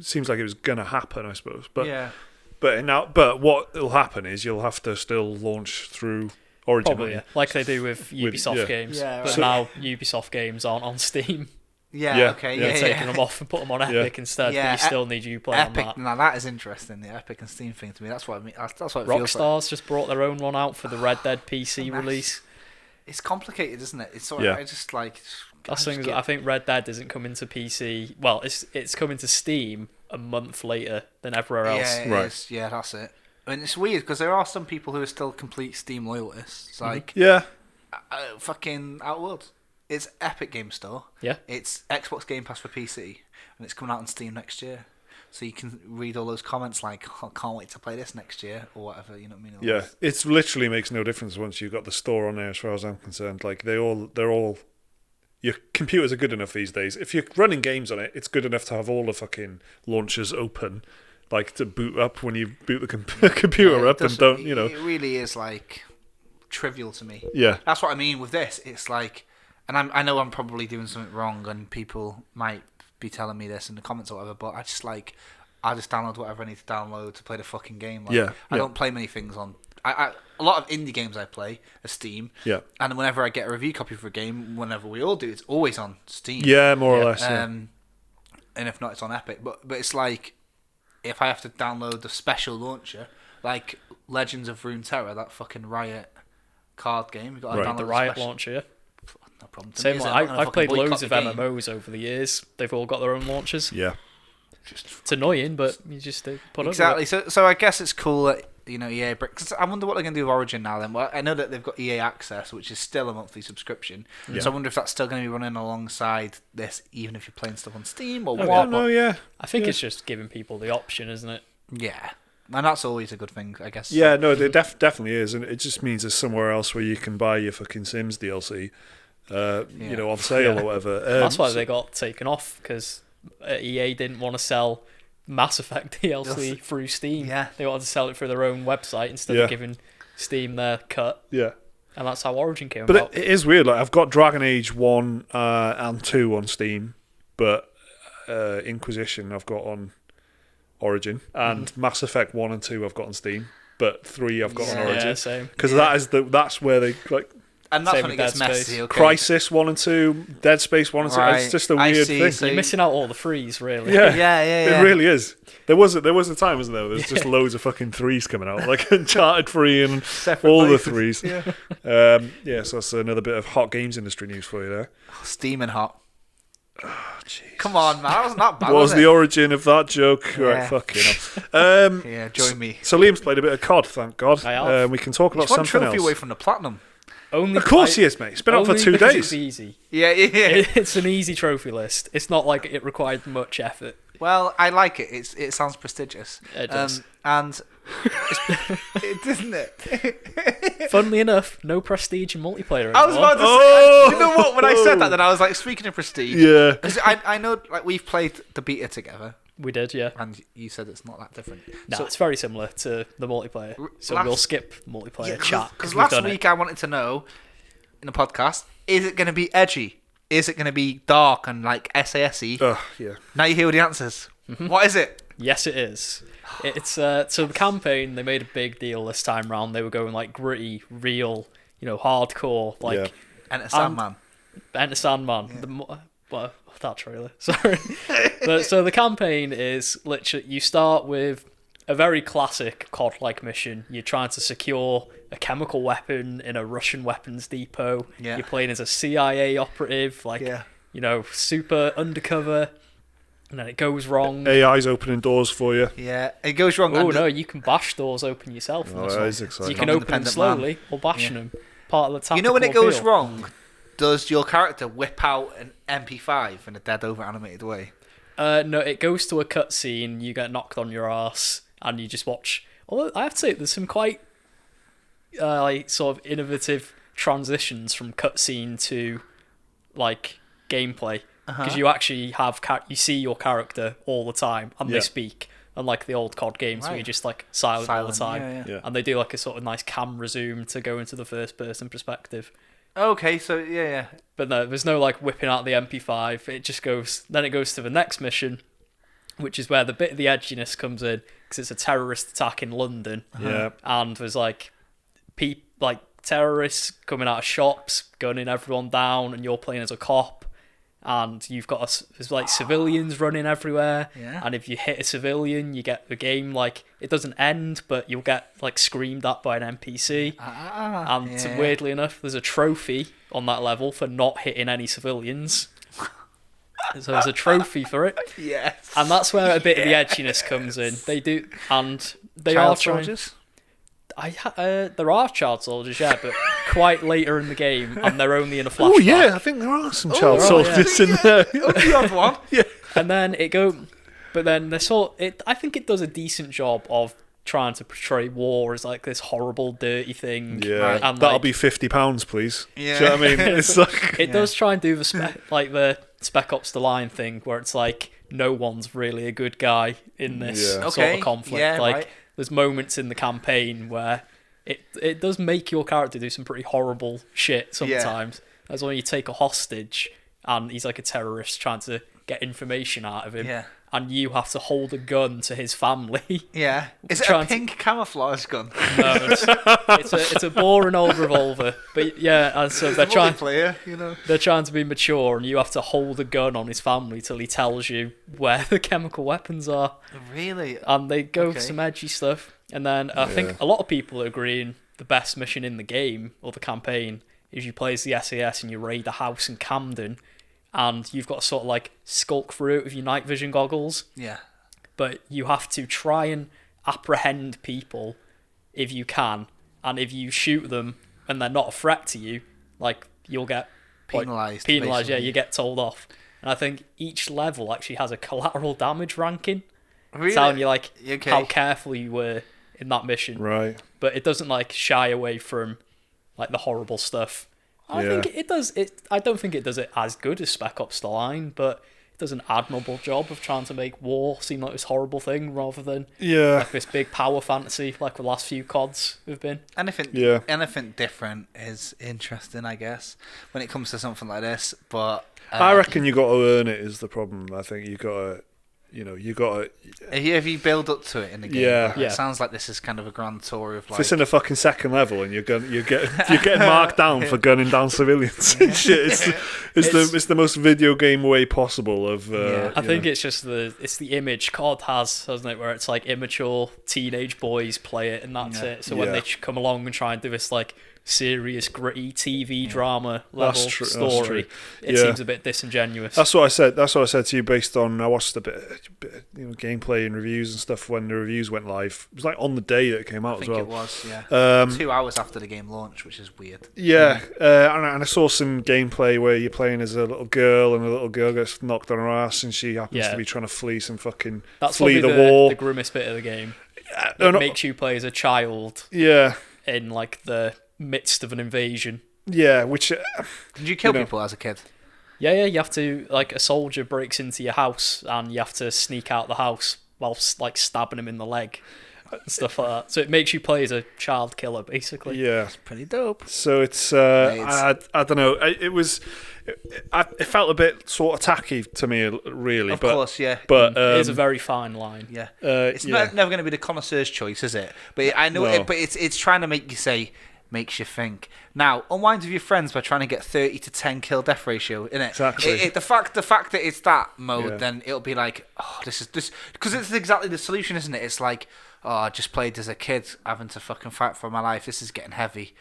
seems like it was gonna happen, I suppose. But but what will happen is you'll have to still launch through Origin, probably, like they do with Ubisoft games. Yeah, but now Ubisoft games aren't on Steam. Taking them off and put them on Epic instead, but you still need Uplay Epic, on that. now that is interesting, the Epic and Steam thing to me. That's what I mean. That's what it feels Rockstar's just brought their own one out for the Red Dead PC release. It's complicated, isn't it? It's sort of, I just like... That's things. I think Red Dead isn't coming to PC. Well, it's coming to Steam a month later than everywhere else. Yeah, it is. Yeah, that's it. I mean, it's weird because there are some people who are still complete Steam loyalists. Like, fucking Outer Worlds. It's Epic Game Store. Yeah. It's Xbox Game Pass for PC, and it's coming out on Steam next year. So you can read all those comments like, "I can't wait to play this next year" or whatever. You know what I mean? Yeah, it literally makes no difference once you've got the store on there. As far as I'm concerned, like they're all. Your computers are good enough these days. If you're running games on it, it's good enough to have all the fucking launchers open, like to boot up when you boot the computer up, and don't. It really is like trivial to me. Yeah, that's what I mean with this. It's like. And I know I'm probably doing something wrong, and people might be telling me this in the comments or whatever, but I just download whatever I need to download to play the fucking game. Like, I don't play many things on... a lot of indie games I play are Steam. Yeah. And whenever I get a review copy for a game, whenever we all do, it's always on Steam. Yeah, more or less. And if not, it's on Epic. But it's like, if I have to download the special launcher, like Legends of Runeterra, that fucking Riot card game, you got to download the Riot launcher, yeah. No problem. Same. I've played loads of MMOs over the years. They've all got their own launchers. Yeah. It's annoying, but you just put exactly. So I guess it's cool that EA. Cause I wonder what they're going to do with Origin now. Then, well, I know that they've got EA Access, which is still a monthly subscription. Yeah. So I wonder if that's still going to be running alongside this, even if you're playing stuff on Steam or what. I think it's just giving people the option, isn't it? Yeah. And that's always a good thing, I guess. Yeah, no, it definitely is, and it just means there's somewhere else where you can buy your fucking Sims DLC. On sale or whatever. That's why they got taken off, because EA didn't want to sell Mass Effect DLC through Steam. Yeah. They wanted to sell it through their own website instead of giving Steam their cut. Yeah. And that's how Origin came about. But it is weird. Like, I've got Dragon Age 1 and 2 on Steam, but Inquisition I've got on Origin, and Mass Effect 1 and 2 I've got on Steam, but 3 I've got on Origin. Yeah, same. Because that's where they like. And that's when it gets messy. Okay. Crisis 1 and 2, Dead Space 1 and 2. It's just a weird thing. So you're missing out all the threes, really. Yeah. It really is. There was a time, wasn't there? There's just loads of fucking 3s coming out, like Uncharted 3 and separate all places. The 3s. So that's another bit of hot games industry news for you there. Steaming hot. Oh, jeez. Come on, man. That was not bad. What was the origin of that joke? Yeah. Right, fucking hell. Join me. So Liam's played a bit of COD, thank God. I have. We can talk about something trophy else. away from the platinum. Of course he is, mate. It's been up for 2 days. It's easy. Yeah. It's an easy trophy list. It's not like it required much effort. Well, I like it. It sounds prestigious. It does. And it doesn't it? Funnily enough, no prestige in multiplayer anymore. I was about to say, you know what? When I said that, then I was like, speaking of prestige. Yeah. Because I know, like, we've played the beta together. We did, yeah. And you said it's not that different. No, so, it's very similar to the multiplayer. So we'll skip multiplayer chat. Because last week I wanted to know, in the podcast, is it going to be edgy? Is it going to be dark and like SASE? Yeah. Now you hear the answers. Mm-hmm. What is it? Yes, it is. It's so the campaign, they made a big deal this time round. They were going like gritty, real, hardcore, like Enter Sandman. Enter Sandman. Yeah. That trailer. Sorry. So the campaign is literally, you start with a very classic COD-like mission. You're trying to secure a chemical weapon in a Russian weapons depot. Yeah. You're playing as a CIA operative. super undercover, and then it goes wrong. AI's opening doors for you. Yeah, it goes wrong. Oh no, you can bash doors open yourself. Oh, that is exciting. So you can open them slowly or bashing them. Part of the tactical when it goes appeal. wrong, does your character whip out an MP5 in a dead over animated way? No, it goes to a cutscene, you get knocked on your ass, and you just watch. Although I have to say, there's some quite sort of innovative transitions from cutscene to gameplay, because you actually have you see your character all the time, and they speak, unlike the old COD games where you're just silent all the time, and they do a sort of nice camera zoom to go into the first person perspective. Okay, so yeah. But no, there's no whipping out the MP5. It just goes. Then it goes to the next mission, which is where the bit of the edginess comes in, because it's a terrorist attack in London. Yeah. And there's terrorists coming out of shops, gunning everyone down, and you're playing as a cop, and you've got there's civilians running everywhere. Yeah. And if you hit a civilian, you get the game it doesn't end, but you'll get screamed at by an NPC. And weirdly enough, there's a trophy on that level for not hitting any civilians. So there's a trophy for it. Yes. And that's where a bit of the edginess comes in. They do, and they Child are trying. soldiers? There are child soldiers, yeah, but quite later in the game, and they're only in a flashback. Oh yeah, I think there are some child right, soldiers in there. Oh, you have one? Yeah. And then but then I think it does a decent job of trying to portray war as this horrible, dirty thing. Yeah, Right. And that'll be £50, please. Yeah. Do you know what I mean? It's it does try and do the the Spec Ops: The Line thing, where it's no one's really a good guy in this Yeah. sort of conflict. Yeah, right. There's moments in the campaign where it does make your character do some pretty horrible shit sometimes. That's when you take a hostage and he's a terrorist trying to get information out of him. Yeah. And you have to hold a gun to his family. Yeah. Is it a Trying to- pink camouflage gun? No, it's a boring old revolver. But yeah, and so they're trying Multiplayer, they're trying to be mature, and you have to hold a gun on his family till he tells you where the chemical weapons are. Really? And they go for Okay. some edgy stuff. And then I think a lot of people are agreeing the best mission in the game or the campaign is you play as the SAS and you raid a house in Camden, and you've got to sort of skulk through it with your night vision goggles. Yeah. But you have to try and apprehend people if you can, and if you shoot them and they're not a threat to you, you'll get Penalised. penalised. Yeah, basically. you get told off. And I think each level actually has a collateral damage ranking, Really? telling you Okay. how careful you were in that mission. right. But it doesn't shy away from the horrible stuff. I Yeah. think it does. I don't think it does it as good as Spec Ops: The Line, but it does an admirable job of trying to make war seem like this horrible thing rather than Yeah. this big power fantasy like the last few CODs have been. Anything different is interesting, I guess, when it comes to something like this. But I reckon you got to earn it is the problem. I think you got to, you got to. if you build up to it in the game, Yeah. it sounds like this is kind of a grand tour of If it's in a fucking second level and you're getting marked down for gunning down civilians and shit, it's the most video game way possible of. I think it's just the image COD has, hasn't it, where it's immature teenage boys play it and that's it. So when they come along and try and do this serious, gritty TV drama level story, it seems a bit disingenuous. That's what I said. That's what I said to you based on I watched a bit gameplay and reviews and stuff when the reviews went live. It was on the day that it came out I as think well. it was, yeah. 2 hours after the game launched, which is weird. Yeah, and I saw some gameplay where you're playing as a little girl and a little girl gets knocked on her ass and she happens to be trying to flee some fucking flee the war. The grimmest bit of the game. It makes you play as a child. Yeah. In the midst of an invasion. Yeah, which did you kill people as a kid? Yeah, you have to a soldier breaks into your house and you have to sneak out the house while stabbing him in the leg and stuff like that. So it makes you play as a child killer basically. Yeah, it's pretty dope. So it's I don't know. It felt a bit sort of tacky to me, really. Of course, yeah. But it is a very fine line. Yeah, it's never going to be the connoisseur's choice, is it? But I know it. But it's trying to make you say. Makes you think. Now, unwind with your friends by trying to get 30 to 10 kill death ratio, innit? Exactly. The fact that it's that mode, then it'll be this because it's exactly the solution, isn't it? It's I just played as a kid having to fucking fight for my life. This is getting heavy.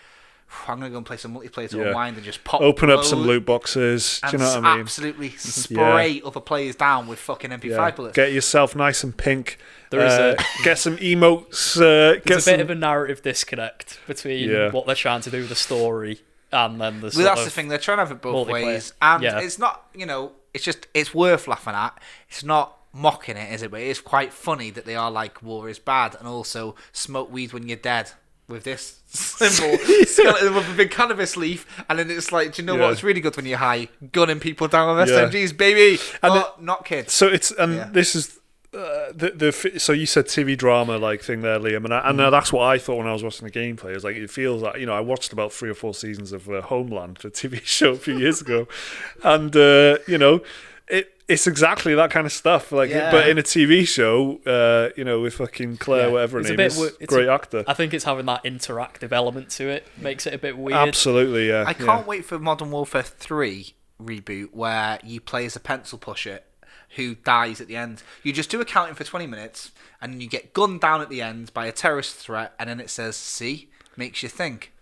I'm going to go and play some multiplayer to unwind and just pop. Open up some loot boxes. Do you know what I mean? Absolutely spray other players down with fucking MP5 bullets. Get yourself nice and pink. There is get some emotes. There's a bit of a narrative disconnect between what they're trying to do with the story and then the. Well, that's the thing. They're trying to have it both ways, and it's not. It's worth laughing at. It's not mocking it, is it? But it is quite funny that they are like war is bad, and also smoke weed when you're dead. With this symbol, skeleton with a big cannabis leaf, and then it's like, do you know what? It's really good when you're high, gunning people down with SMGs, baby. And not kids. So it's this is so you said TV drama like thing there, Liam, and that's what I thought when I was watching the gameplay. It was like it feels like I watched about 3 or 4 seasons of Homeland, the TV show a few years ago, and it's exactly that kind of stuff, but in a TV show, with fucking Claire, whatever her name is, great actor. I think it's having that interactive element to it makes it a bit weird. Absolutely, yeah. I can't wait for Modern Warfare 3 reboot where you play as a pencil pusher who dies at the end. You just do a counting for 20 minutes, and then you get gunned down at the end by a terrorist threat, and then it says, "See, makes you think."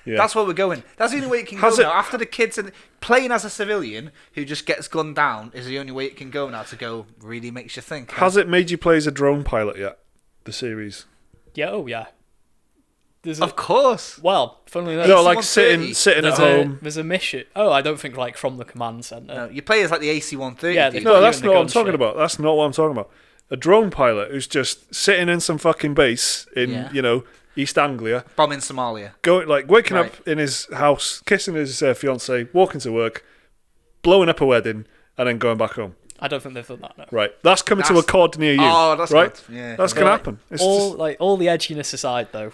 Yeah. That's where we're going. That's the only way it can go now. After the kids playing as a civilian who just gets gunned down is the only way it can go now to go really makes you think. Has it made you play as a drone pilot yet? The series? Yeah, yeah. Of course. Well, funnily enough, no, like sitting at home. There's a mission. Oh, I don't think like from the command center. No, you play as like the AC-130. Yeah, no, that's not what I'm talking about. That's not what I'm talking about. A drone pilot who's just sitting in some fucking base in East Anglia, bombing Somalia, waking up in his house, kissing his fiancée, walking to work, blowing up a wedding, and then going back home. I don't think they've done that. No. Right, that's coming to a COD near you. Oh, that's right. Good. Yeah, that's gonna happen. It's all the edginess aside, though,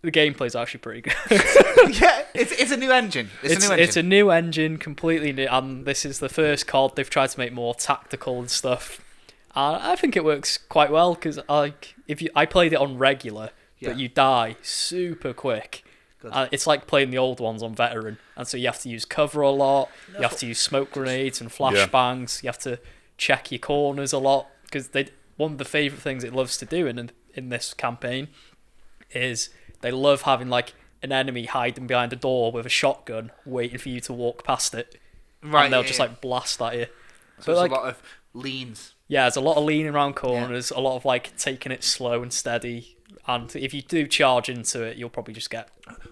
the gameplay's actually pretty good. Yeah, it's a new engine. It's a new engine, completely new, and this is the first COD they've tried to make more tactical and stuff. I think it works quite well because I played it on regular. But you die super quick. It's like playing the old ones on veteran, and so you have to use cover a lot. You have to use smoke grenades and flashbangs. You have to check your corners a lot because one of the favourite things it loves to do in this campaign is they love having like an enemy hiding behind a door with a shotgun, waiting for you to walk past it, and they'll just like blast at you. So there's a lot of leans. Yeah, there's a lot of leaning around corners, a lot of like taking it slow and steady. And if you do charge into it, you'll probably just get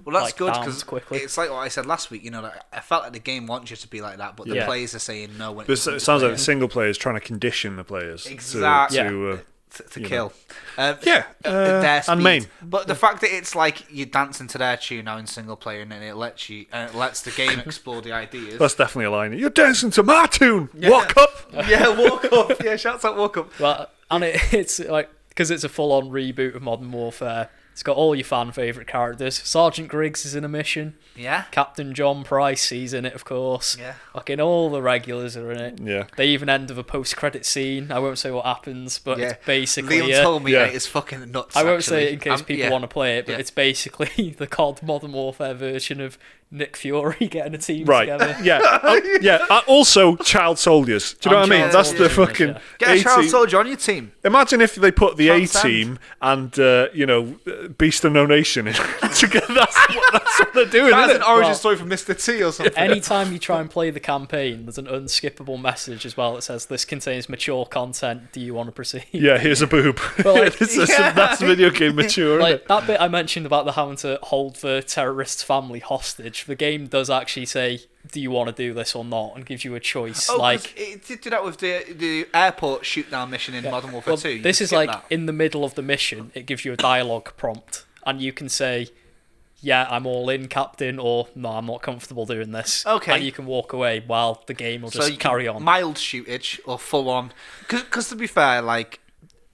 that's good because quickly. It's like what I said last week. I felt like the game wants you to be like that, but the players are saying no. When it sounds like the single player is trying to condition the players to kill. Their speed. And main. But the fact that it's like you're dancing to their tune now in single player, and then it lets the game explore the ideas. That's definitely a line. You're dancing to my tune. Walk up. Walk up. Yeah, shouts out walk up. Well, and it's like. Because it's a full-on reboot of Modern Warfare. It's got all your fan favourite characters. Sergeant Griggs is in a mission. Yeah. Captain John Price, he's in it, of course. Yeah. Fucking all the regulars are in it. Yeah. They even end with a post-credit scene. I won't say what happens, but it's basically Liam told me it's fucking nuts. I won't say it in case people want to play it, but it's basically the COD Modern Warfare version of Nick Fury getting a team together. Yeah. Also, child soldiers. Do you know what I mean? That's the fucking get a child soldier on your team. Imagine if they put the A team and Beast of No Nation in together. That's what they're doing. That's an origin story for Mr. T or something. Anytime you try and play the campaign, there's an unskippable message as well that says this contains mature content. Do you want to proceed? Yeah, here's a boob. But that's video game mature. Like that bit I mentioned about the having to hold the terrorist's family hostage. The game does actually say, do you want to do this or not, and gives you a choice. It did do that with the airport shoot down mission in Modern Warfare 2. This is like in the middle of the mission, it gives you a dialogue prompt, and you can say, yeah, I'm all in, Captain, or no, I'm not comfortable doing this. Okay. And you can walk away while the game will just carry on. Mild shootage or full on. Because to be fair, like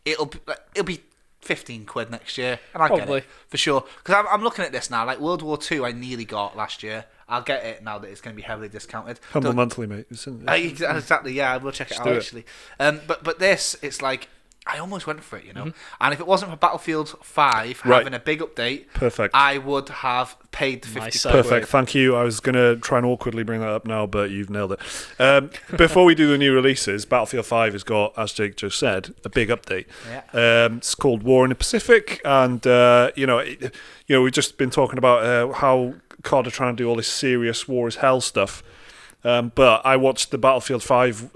it'll be 15 quid next year, and I get it for sure. Because I'm looking at this now. Like World War II, I nearly got last year. I'll get it now that it's going to be heavily discounted. Humble monthly, mate. Exactly. Yeah, I will check it out actually. But this, it's like I almost went for it, And if it wasn't for Battlefield 5 having a big update, perfect, I would have paid the 50 quid. Perfect. Thank you. I was going to try and awkwardly bring that up now, but you've nailed it. Before we do the new releases, Battlefield 5 has got, as Jake just said, a big update. Yeah. It's called War in the Pacific, and we've just been talking about how COD are trying to do all this serious war is hell stuff. But I watched the Battlefield 5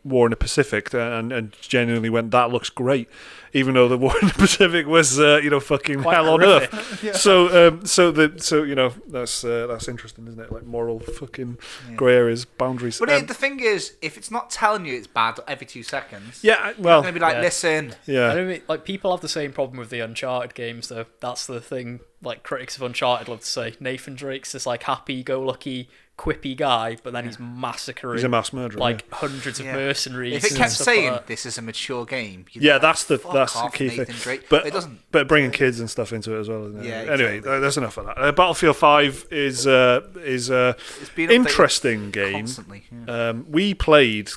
War in the Pacific and genuinely went, that looks great, even though the War in the Pacific was fucking Quite hell horrific. on earth. So that's interesting, isn't it? Like moral fucking grey areas, boundaries. But the thing is, if it's not telling you it's bad every 2 seconds, well, you're gonna be like, listen. Yeah. I don't mean, like, people have the same problem with the Uncharted games, though. That's the thing. Like, critics of Uncharted love to say Nathan Drake's this like happy-go-lucky, quippy guy, but then he's massacring. He's a mass murderer. Like hundreds of mercenaries. If it and kept stuff saying like that. this is a mature game, that's the off, key Nathan thing. Drake. But it doesn't. But bringing kids and stuff into it as well. Isn't it? Yeah, Anyway, exactly. there's enough of that. Battlefield 5 is a It's been updated interesting game. constantly. We played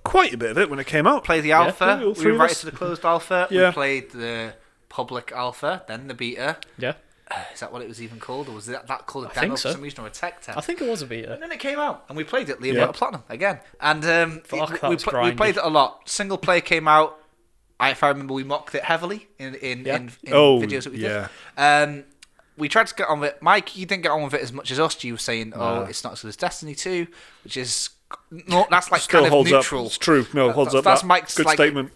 quite a bit of it when it came out. Played the alpha. all We three were of invited us. to the closed alpha. Yeah. We played the public alpha, then the beta. Yeah, Is that what it was even called, or was that called a I demo think for so. some reason, or a tech test? I think it was a beta. And then it came out, and we played it. Liam Yeah. got a platinum again, and Fuck, that we was we played grindy. it a lot. Single player came out. If I remember, we mocked it heavily in Oh, videos that we yeah. did. We tried to get on with it. Mike, you didn't get on with it as much as us. You were saying, "Oh, it's not as good as Destiny 2," which is that's like Still kind of holds neutral. up. It's true. No, holds up. That's that. Mike's Good like, statement.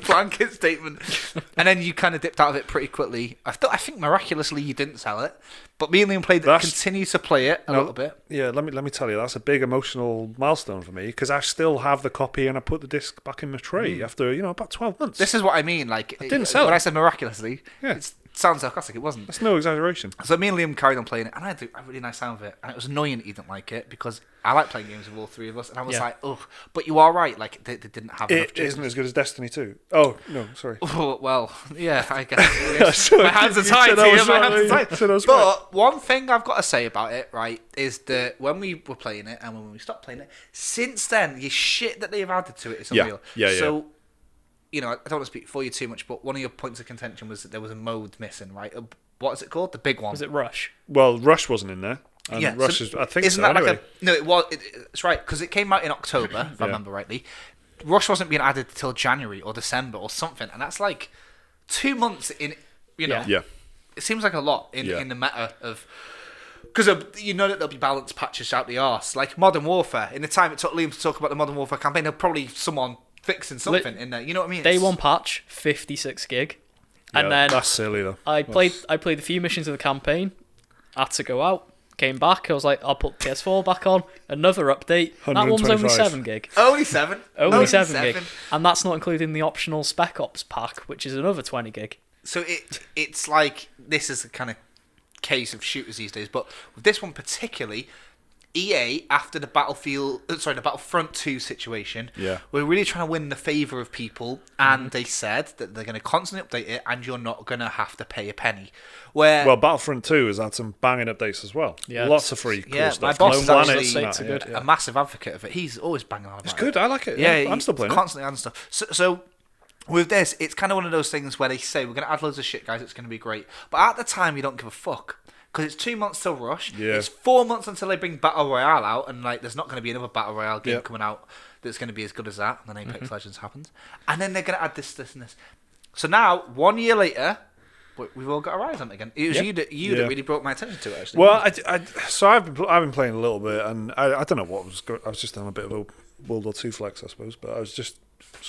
blanket statement. And then you kind of dipped out of it pretty quickly. I think miraculously you didn't sell it, but me and Liam played it. That's- Continue to play it a little bit. Yeah, let me tell you, that's a big emotional milestone for me because I still have the copy and I put the disc back in my tray after about 12 months. This is what I mean. Like, I didn't sell when it. I said miraculously, Yeah. it sounds sarcastic. It wasn't. That's no exaggeration. So me and Liam carried on playing it, and I had a really nice time with it. And it was annoying that he didn't like it because I like playing games with all three of us. And I was Yeah. like, oh, but you are right. Like, they didn't have enough. It isn't as good as Destiny 2. Oh, no, sorry. Oh, well, yeah, I guess. Sorry, My hands are you tied. said I was My right, hands are you tied. said I was right. But one thing I've got to say about it, right, is that when we were playing it and when we stopped playing it, since then, the shit that they've added to it is Yeah. unreal. Yeah, yeah. So, I don't want to speak for you too much, but one of your points of contention was that there was a mode missing, right? What is it called? The big one. Was it Rush? Well, Rush wasn't in there. And Yeah, Rush so is, I think isn't so, that anyway. like a no? It was. It's right because it came out in October, if I remember rightly. Rush wasn't being added till January or December or something, and that's like 2 months in. Yeah. Yeah. It seems like a lot in Yeah. the meta of because that there'll be balance patches out the arse, like Modern Warfare. In the time it took Liam to talk about the Modern Warfare campaign, there'll probably someone fixing something in there. You know what I mean? Day It's- one patch, 56 gig, and Yeah, then that's silly though. I played a few missions of the campaign. Had to go out. Came back. I was like, I'll put PS4 back on. Another update. That one was only 125. 7 gig. Only 7. Only 7 gig. And that's not including the optional Spec Ops pack, which is another 20 gig. So it's like this is the kind of case of shooters these days, but with this one particularly, EA after the Battlefront 2 situation, Yeah. we're really trying to win the favour of people, and they said that they're going to constantly update it, and you're not going to have to pay a penny. Where Well, Battlefront 2 has had some banging updates as well. Yeah. Lots of free cool yeah, stuff. my boss Lone is Planets actually and States are that, good. yeah. a massive advocate of it. He's always banging on about It's it. good. I like it. Yeah, I'm still playing it. constantly adding stuff. So with this, it's kind of one of those things where they say we're going to add loads of shit, guys. It's going to be great, but at the time, you don't give a fuck because it's 2 months till Rush. Yeah. It's 4 months until they bring Battle Royale out, and like there's not going to be another Battle Royale game Yep. coming out that's going to be as good as that. And then Apex Legends happens, and then they're going to add this, and this. So now, 1 year later. We've all got our eyes on it again. It was Yeah. you that Yeah. really brought my attention to it. Actually. Well, so I've been playing a little bit, and I don't know what was going. I was just on a bit of a World War II flex, I suppose. But I was just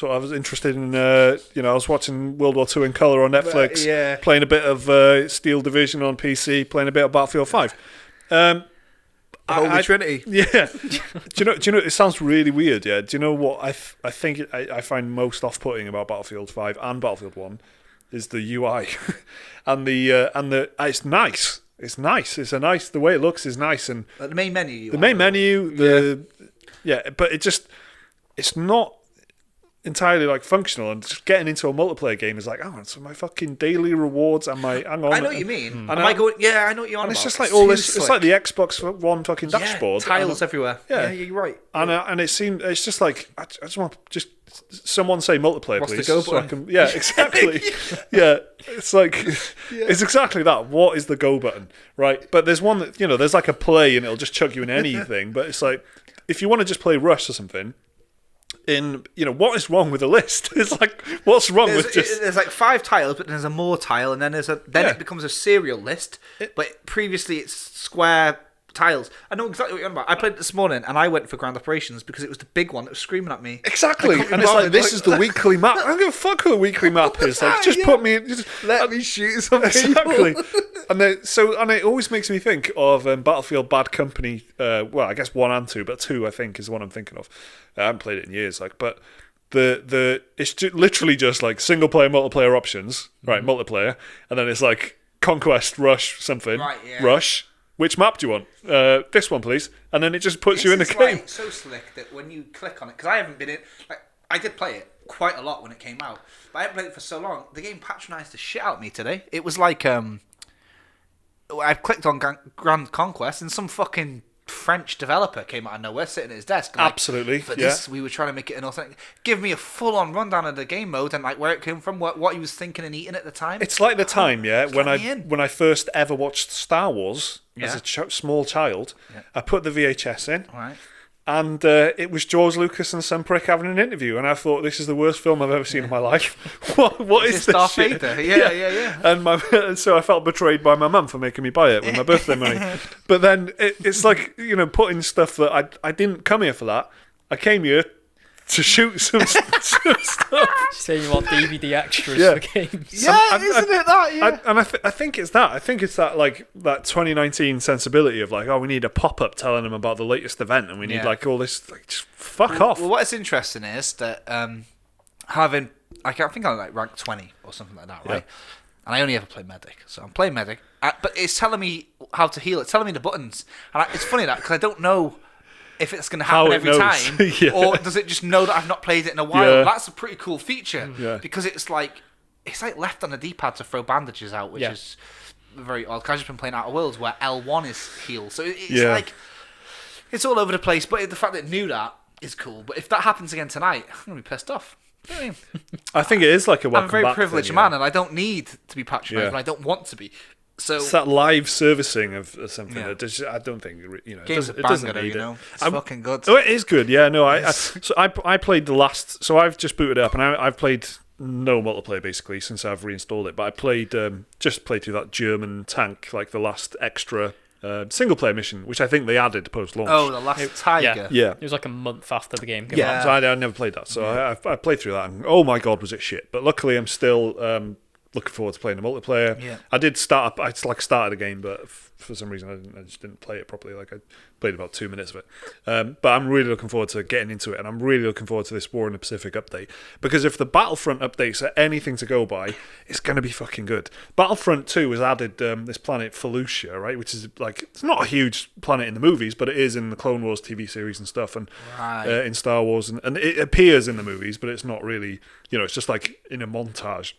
I was interested in. I was watching World War II in colour on Netflix. yeah. Playing a bit of Steel Division on PC. Playing a bit of Battlefield 5. Holy Trinity. Yeah. do you know? It sounds really weird. Yeah. Do you know what I think I find most off-putting about Battlefield 5 and Battlefield 1 is the UI and the it's nice. It's nice. It's a nice. The way it looks is nice, and The main menu. the main menu. But it's not entirely like functional, and just getting into a multiplayer game is like, oh, it's my fucking daily rewards and my hang on. I know what you mean. And Am I going? Yeah, I know what you're on And it's about. just like all too this. It's slick. like the Xbox One fucking dashboard. tiles everywhere. Yeah. You're right. And it seemed it's just like I just want to just someone say multiplayer, What's the please. go so I button? can, yeah, exactly. Yeah, it's like it's exactly that. What is the go button, right? But there's one that there's like a play and it'll just chuck you in anything. But it's like if you want to just play Rush or something, in, what is wrong with the list? It's like, what's wrong with just... There's like 5 tiles, but then there's a more tile, and then it becomes a serial list, but previously it's square tiles. I know exactly what you're on about. I played it this morning, and I went for Grand Operations because it was the big one that was screaming at me. Exactly, and it's like, this is the weekly map. I don't give a fuck who the weekly map is. Like, just put me in... Let me shoot some people. Exactly. And it always makes me think of Battlefield Bad Company. Well, I guess 1 and 2, but 2 I think is the one I'm thinking of. I haven't played it in years, but it's literally just like single player, multiplayer options, right? Multiplayer, and then it's like conquest, rush, something, rush. Which map do you want? This one, please. And then it just puts you in the game. It's so slick that when you click on it, because I haven't been in, like, I did play it quite a lot when it came out, but I haven't played it for so long. The game patronised the shit out of me today. It was like, I clicked on Grand Conquest and some fucking French developer came out of nowhere sitting at his desk. Like, absolutely. For this, we were trying to make it an authentic. Give me a full-on rundown of the game mode and like where it came from, what he was thinking and eating at the time. It's like the time, when I first ever watched Star Wars as a small child. Yeah. I put the VHS in. Right. And it was George Lucas and some prick having an interview, and I thought, this is the worst film I've ever seen in my life. What is this Darth shit? Vader? Yeah. And so I felt betrayed by my mum for making me buy it with my birthday money. But then it's like, putting stuff that I didn't come here for that. I came here to shoot some stuff. Saying you want DVD extras for games. Yeah, isn't it that? Yeah. I think it's that. I think it's that, like, that 2019 sensibility of like, oh, we need a pop-up telling them about the latest event, and we need like all this. Like, just fuck off. Well, what is interesting is that having, I think I'm like rank 20 or something like that, right? And I only ever play medic, so I'm playing medic. But it's telling me how to heal. It's telling me the buttons, and it's funny that because I don't know if it's going to happen every time, or does it just know that I've not played it in a while? That's a pretty cool feature because it's like left on the D-pad to throw bandages out, which is very odd. Because I've just been playing Outer Worlds where L1 is heal, so it's like it's all over the place. But the fact that it knew that is cool. But if that happens again tonight, I'm going to be pissed off. You know what I mean? I think it is like a welcome I'm a very back privileged thing, man, and I don't need to be patronised, and I don't want to be. So it's that live servicing of something that I don't think game's it doesn't need it. It's fucking good. Oh, it is good. Yeah, no, I played the last. So I've just booted it up, and I've played no multiplayer basically since I've reinstalled it. But I played just played through that German tank, like the last extra single player mission, which I think they added post launch. Oh, the last Tiger. Yeah, it was like a month after the game came out. So I never played that. So I played through that, and oh my god, was it shit! But luckily, I'm still. Looking forward to playing the multiplayer. Yeah. I did start up. I started a game, but for some reason I just didn't play it properly. Like I played about 2 minutes of it. But I'm really looking forward to getting into it, and I'm really looking forward to this War in the Pacific update, because if the Battlefront updates are anything to go by, it's going to be fucking good. Battlefront 2 has added this planet Felucia, right, which is like, it's not a huge planet in the movies, but it is in the Clone Wars TV series and stuff, and in Star Wars, and it appears in the movies, but it's not really. It's just like in a montage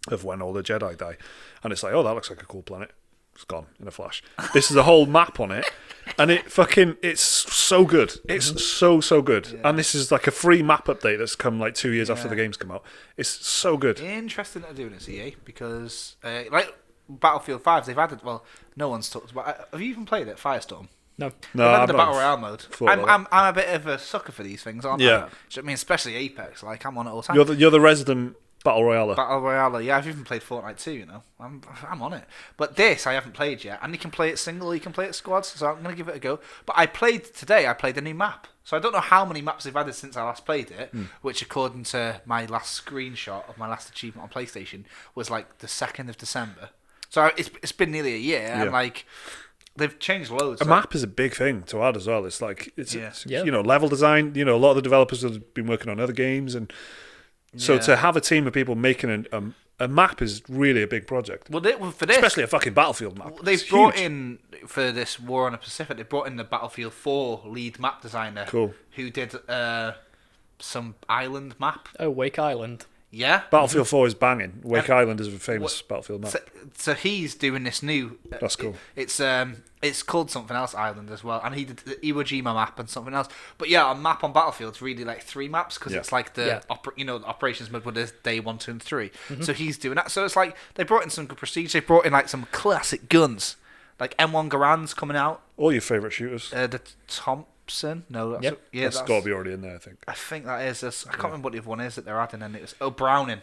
of when all the Jedi die, and it's like, oh, that looks like a cool planet. It's gone in a flash. This is a whole map on it, and it's so good. It's so good. And this is like a free map update that's come like 2 years after the game's come out. It's so good. Interesting that they're doing this, EA, because like Battlefield 5, they've added. Well, no one's talked about. Have you even played it, Firestorm? No, they've added the Battle Royale mode. I'm a bit of a sucker for these things, aren't I? I mean, especially Apex. Like, I'm on it all the time. You're the resident Battle Royale. Yeah. I've even played Fortnite too. I'm on it. But this I haven't played yet, and you can play it single, you can play it squads. So I'm gonna give it a go. But I played a new map. So I don't know how many maps they've added since I last played it. Which, according to my last screenshot of my last achievement on PlayStation, was like the 2nd of December. So it's been nearly a year, and like. They've changed loads. A map is a big thing to add as well. It's like it's level design. A lot of the developers have been working on other games, and so to have a team of people making a map is really a big project. Well, for this, especially a fucking Battlefield map. They've brought in, for this War on the Pacific, they brought in the Battlefield 4 lead map designer, who did some island map. Oh, Wake Island. Yeah, Battlefield 4 is banging. Wake Island is a famous Battlefield map. So he's doing this new. That's cool. It's called something else Island as well, and he did the Iwo Jima map and something else. But yeah, a map on Battlefield's really like 3 maps because it's like the operations mode with day 1, 2, and 3. So he's doing that. So it's like they brought in some good prestige. They brought in like some classic guns, like M1 Garands coming out. All your favourite shooters. The Thompson. No, that's Yep. That's got to be already in there, I think. I think that is. I can't remember what the other one is that they're adding, and it was Browning.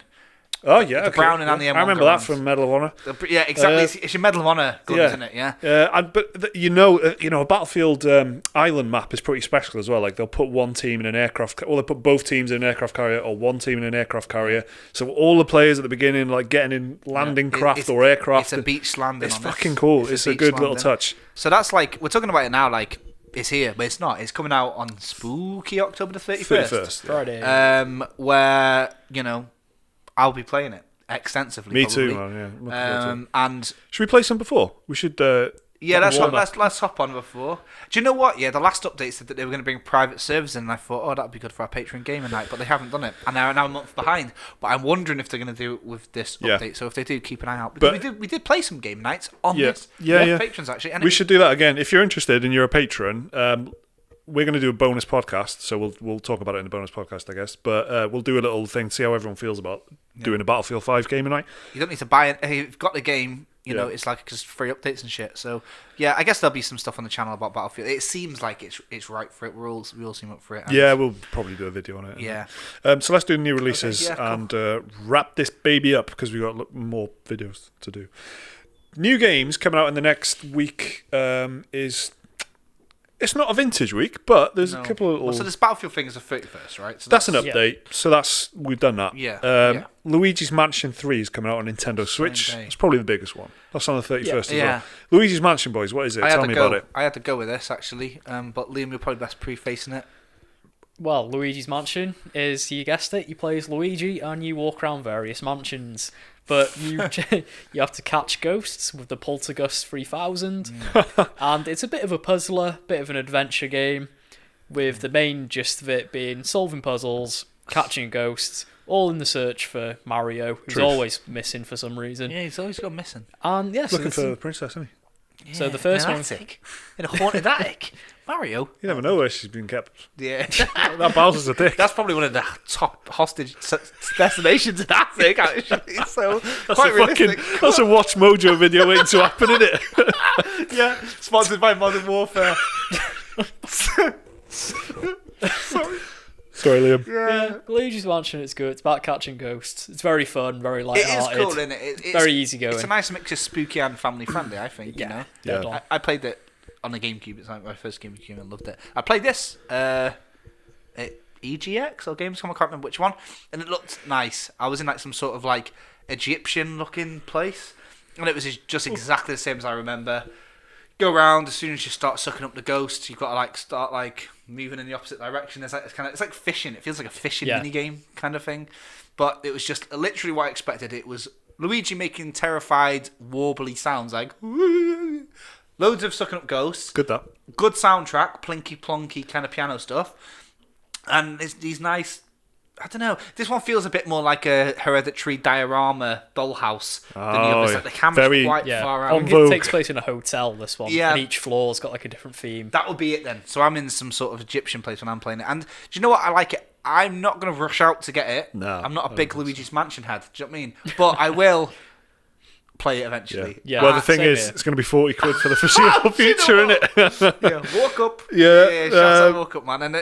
Oh yeah, The Browning and the M1 I remember that guns. from Medal of Honor. Yeah, exactly. It's your Medal of Honor guns, isn't it? Yeah. But a Battlefield island map is pretty special as well. Like they'll put one team in an aircraft, or they put both teams in an aircraft carrier, or one team in an aircraft carrier. So all the players at the beginning, like getting in landing craft or aircraft. It's a beach landing. It's fucking cool. It's a good little touch. So that's like we're talking about it now. Like it's here, but it's not. It's coming out on spooky October the 31st. Friday. Where I'll be playing it extensively. Me probably. too, man. Yeah. And should we play some before? We should. let's hop on before. Do you know what? Yeah, the last update said that they were going to bring private servers in, and I thought, oh, that'd be good for our Patreon gaming night, but they haven't done it, and they're now a month behind. But I'm wondering if they're going to do it with this update. So if they do, keep an eye out. Because we did play some game nights on this. Yeah. Patrons actually. And we should do that again. If you're interested and you're a patron, we're going to do a bonus podcast, so we'll talk about it in the bonus podcast, I guess. But we'll do a little thing, see how everyone feels about doing a Battlefield 5 game night. You don't need to buy it. If you've got the game, it's like just free updates and shit. So yeah, I guess there'll be some stuff on the channel about Battlefield. It seems like it's right for it. We all seem up for it. Yeah, we'll probably do a video on it. Yeah. So let's do new releases and wrap this baby up because we've got more videos to do. New games coming out in the next week is. It's not a vintage week, but there's a couple of little... so this Battlefield thing is the 31st, right? So that's an update. So we've done that. Yeah. Luigi's Mansion 3 is coming out on Nintendo Switch. It's probably the biggest one. That's on the 31st as well. Luigi's Mansion, boys, what is it? Tell me about it. I had to go with this, actually. But Liam, you're probably best prefacing it. Well, Luigi's Mansion is, you guessed it, you play as Luigi and you walk around various mansions. But you have to catch ghosts with the Poltergust 3000. And it's a bit of a puzzler, bit of an adventure game, with the main gist of it being solving puzzles, catching ghosts, all in the search for Mario, who's always missing for some reason. Yeah, he's always gone missing. And yes, looking for the princess, isn't he? Yeah, so the first one... in a haunted attic. Mario? You never know where she's been kept. Yeah. That Bowser's a dick. That's probably one of the top hostage destinations in attic, actually. So, quite realistic. That's a Watch Mojo video waiting to happen, isn't it? Yeah, sponsored by Modern Warfare. Sorry, Liam. Yeah, Luigi's Mansion, it's good. It's about catching ghosts. It's very fun, very light-hearted. It is cool, isn't it? It's very easgy-going. It's a nice mix of spooky and family-friendly, I think, Yeah. I played it on the GameCube. It's like my first GameCube and loved it. I played this at EGX or Gamescom, I can't remember which one, and it looked nice. I was in like some sort of like Egyptian-looking place, and it was just exactly the same as I remember. Go around, as soon as you start sucking up the ghosts, you've got to like start like moving in the opposite direction. There's like it's like fishing. It feels like a fishing mini game kind of thing, but it was just literally what I expected. It was Luigi making terrified, warbly sounds like loads of sucking up ghosts. Good soundtrack, plinky plonky kind of piano stuff, and these nice. I don't know. This one feels a bit more like a Hereditary diorama dollhouse than the others. Like the camera's quite far out. It takes place in a hotel, this one. Yeah. And each floor's got like a different theme. That would be it then. So I'm in some sort of Egyptian place when I'm playing it. And do you know what? I like it. I'm not going to rush out to get it. No. I'm not a big Luigi's Mansion head. Do you know what I mean? But I will play it eventually. Yeah. Well, the thing is, it's going to be 40 quid for the foreseeable future, isn't it? Yeah, walk up. Yeah. Shouts out walk up, man. And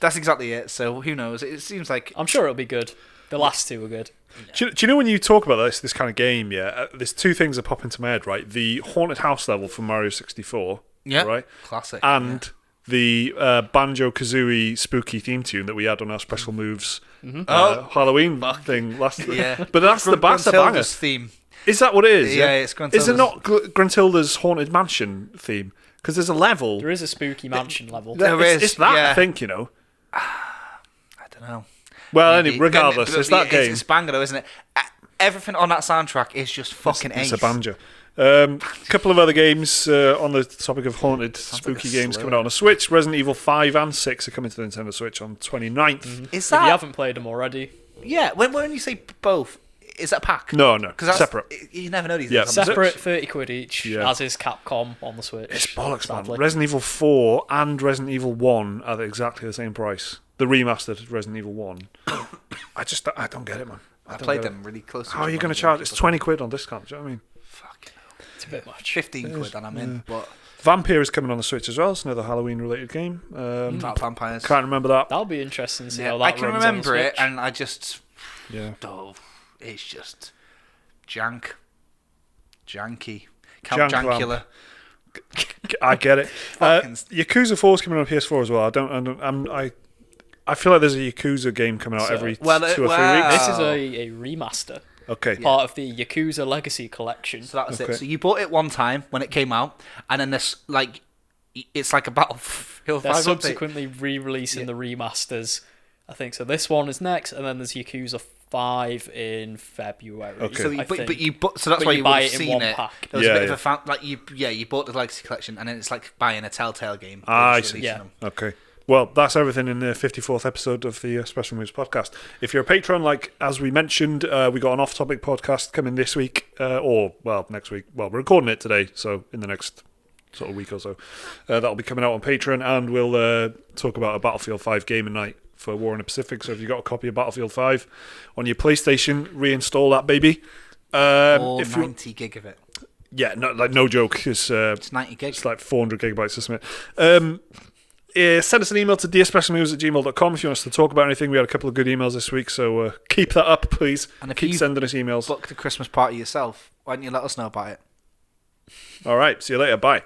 that's exactly it. So who knows? It seems like... I'm sure it'll be good. The last two were good. Do you know when you talk about this kind of game, there's two things that pop into my head, right? The Haunted House level from Mario 64, right? Classic. And the Banjo-Kazooie spooky theme tune that we had on our Special Moves Halloween thing last year. Yeah. But that's the banger theme. Is that what it is? Yeah, it's Gruntilda's. Is it not Gruntilda's Haunted Mansion theme? Because there's a level. There is a spooky mansion level. There is. It's that, I think, I don't know. Well, anyway, regardless, it's that game. It's banger, though, isn't it? Everything on that soundtrack is just fucking ace. It's a banjo. A couple of other games on the topic of haunted, spooky games coming out on the Switch. Resident Evil 5 and 6 are coming to the Nintendo Switch on 29th. Is If that... you haven't played them already... Yeah, when you say both, is that a pack? No, because separate. You never know these Yeah. things. Separate, 30 quid each, Yeah. as is Capcom on the Switch. It's bollocks, man. sadly. Resident Evil 4 and Resident Evil 1 are exactly the same price. The remastered Resident Evil 1. I don't get it, man. I played them really close. How are you going to charge? It's 20 quid on discount. Do you know what I mean? Fuck. It's a bit much. 15 quid and I'm in. But Vampire is coming on the Switch as well. It's another Halloween-related game. About vampires. Can't remember that. That'll be interesting to see how I that can runs on the remember it, Switch. and I just... Yeah. Oh, it's just... Janky. Jank Jankula. I get it. Fucking Yakuza 4 is coming on PS4 as well. I feel like there's a Yakuza game coming out every 2 or 3 weeks. This is a remaster. Okay. Part of the Yakuza Legacy Collection. So that's it. So you bought it one time when it came out, and then this, like, it's like a Battlefield 5 They're update. subsequently re-releasing the remasters, I think. So this one is next, and then there's Yakuza 5 in February. Okay. So, so that's But why you you buy would have it in seen one it. pack. There was a Yeah, bit of a you bought the Legacy Collection, and then it's like buying a Telltale game. I They're just see. releasing Yeah. them. Okay. Well, that's everything in the 54th episode of the Special Moves podcast. If you're a patron, as we mentioned, we got an off-topic podcast coming this week, next week. Well, we're recording it today, so in the next sort of week or so. That'll be coming out on Patreon, and we'll talk about a Battlefield 5 game night for War in the Pacific. So if you've got a copy of Battlefield 5 on your PlayStation, reinstall that, baby. All 90 gig of it. Yeah, no joke. It's 90 gigs. It's like 400 gigabytes or something. Send us an email to dearspecialmoves@gmail.com if you want us to talk about anything. We had a couple of good emails this week, so keep that up, please. And if keep you sending us emails. booked a Christmas party yourself, why don't you let us know about it? All right, see you later. Bye.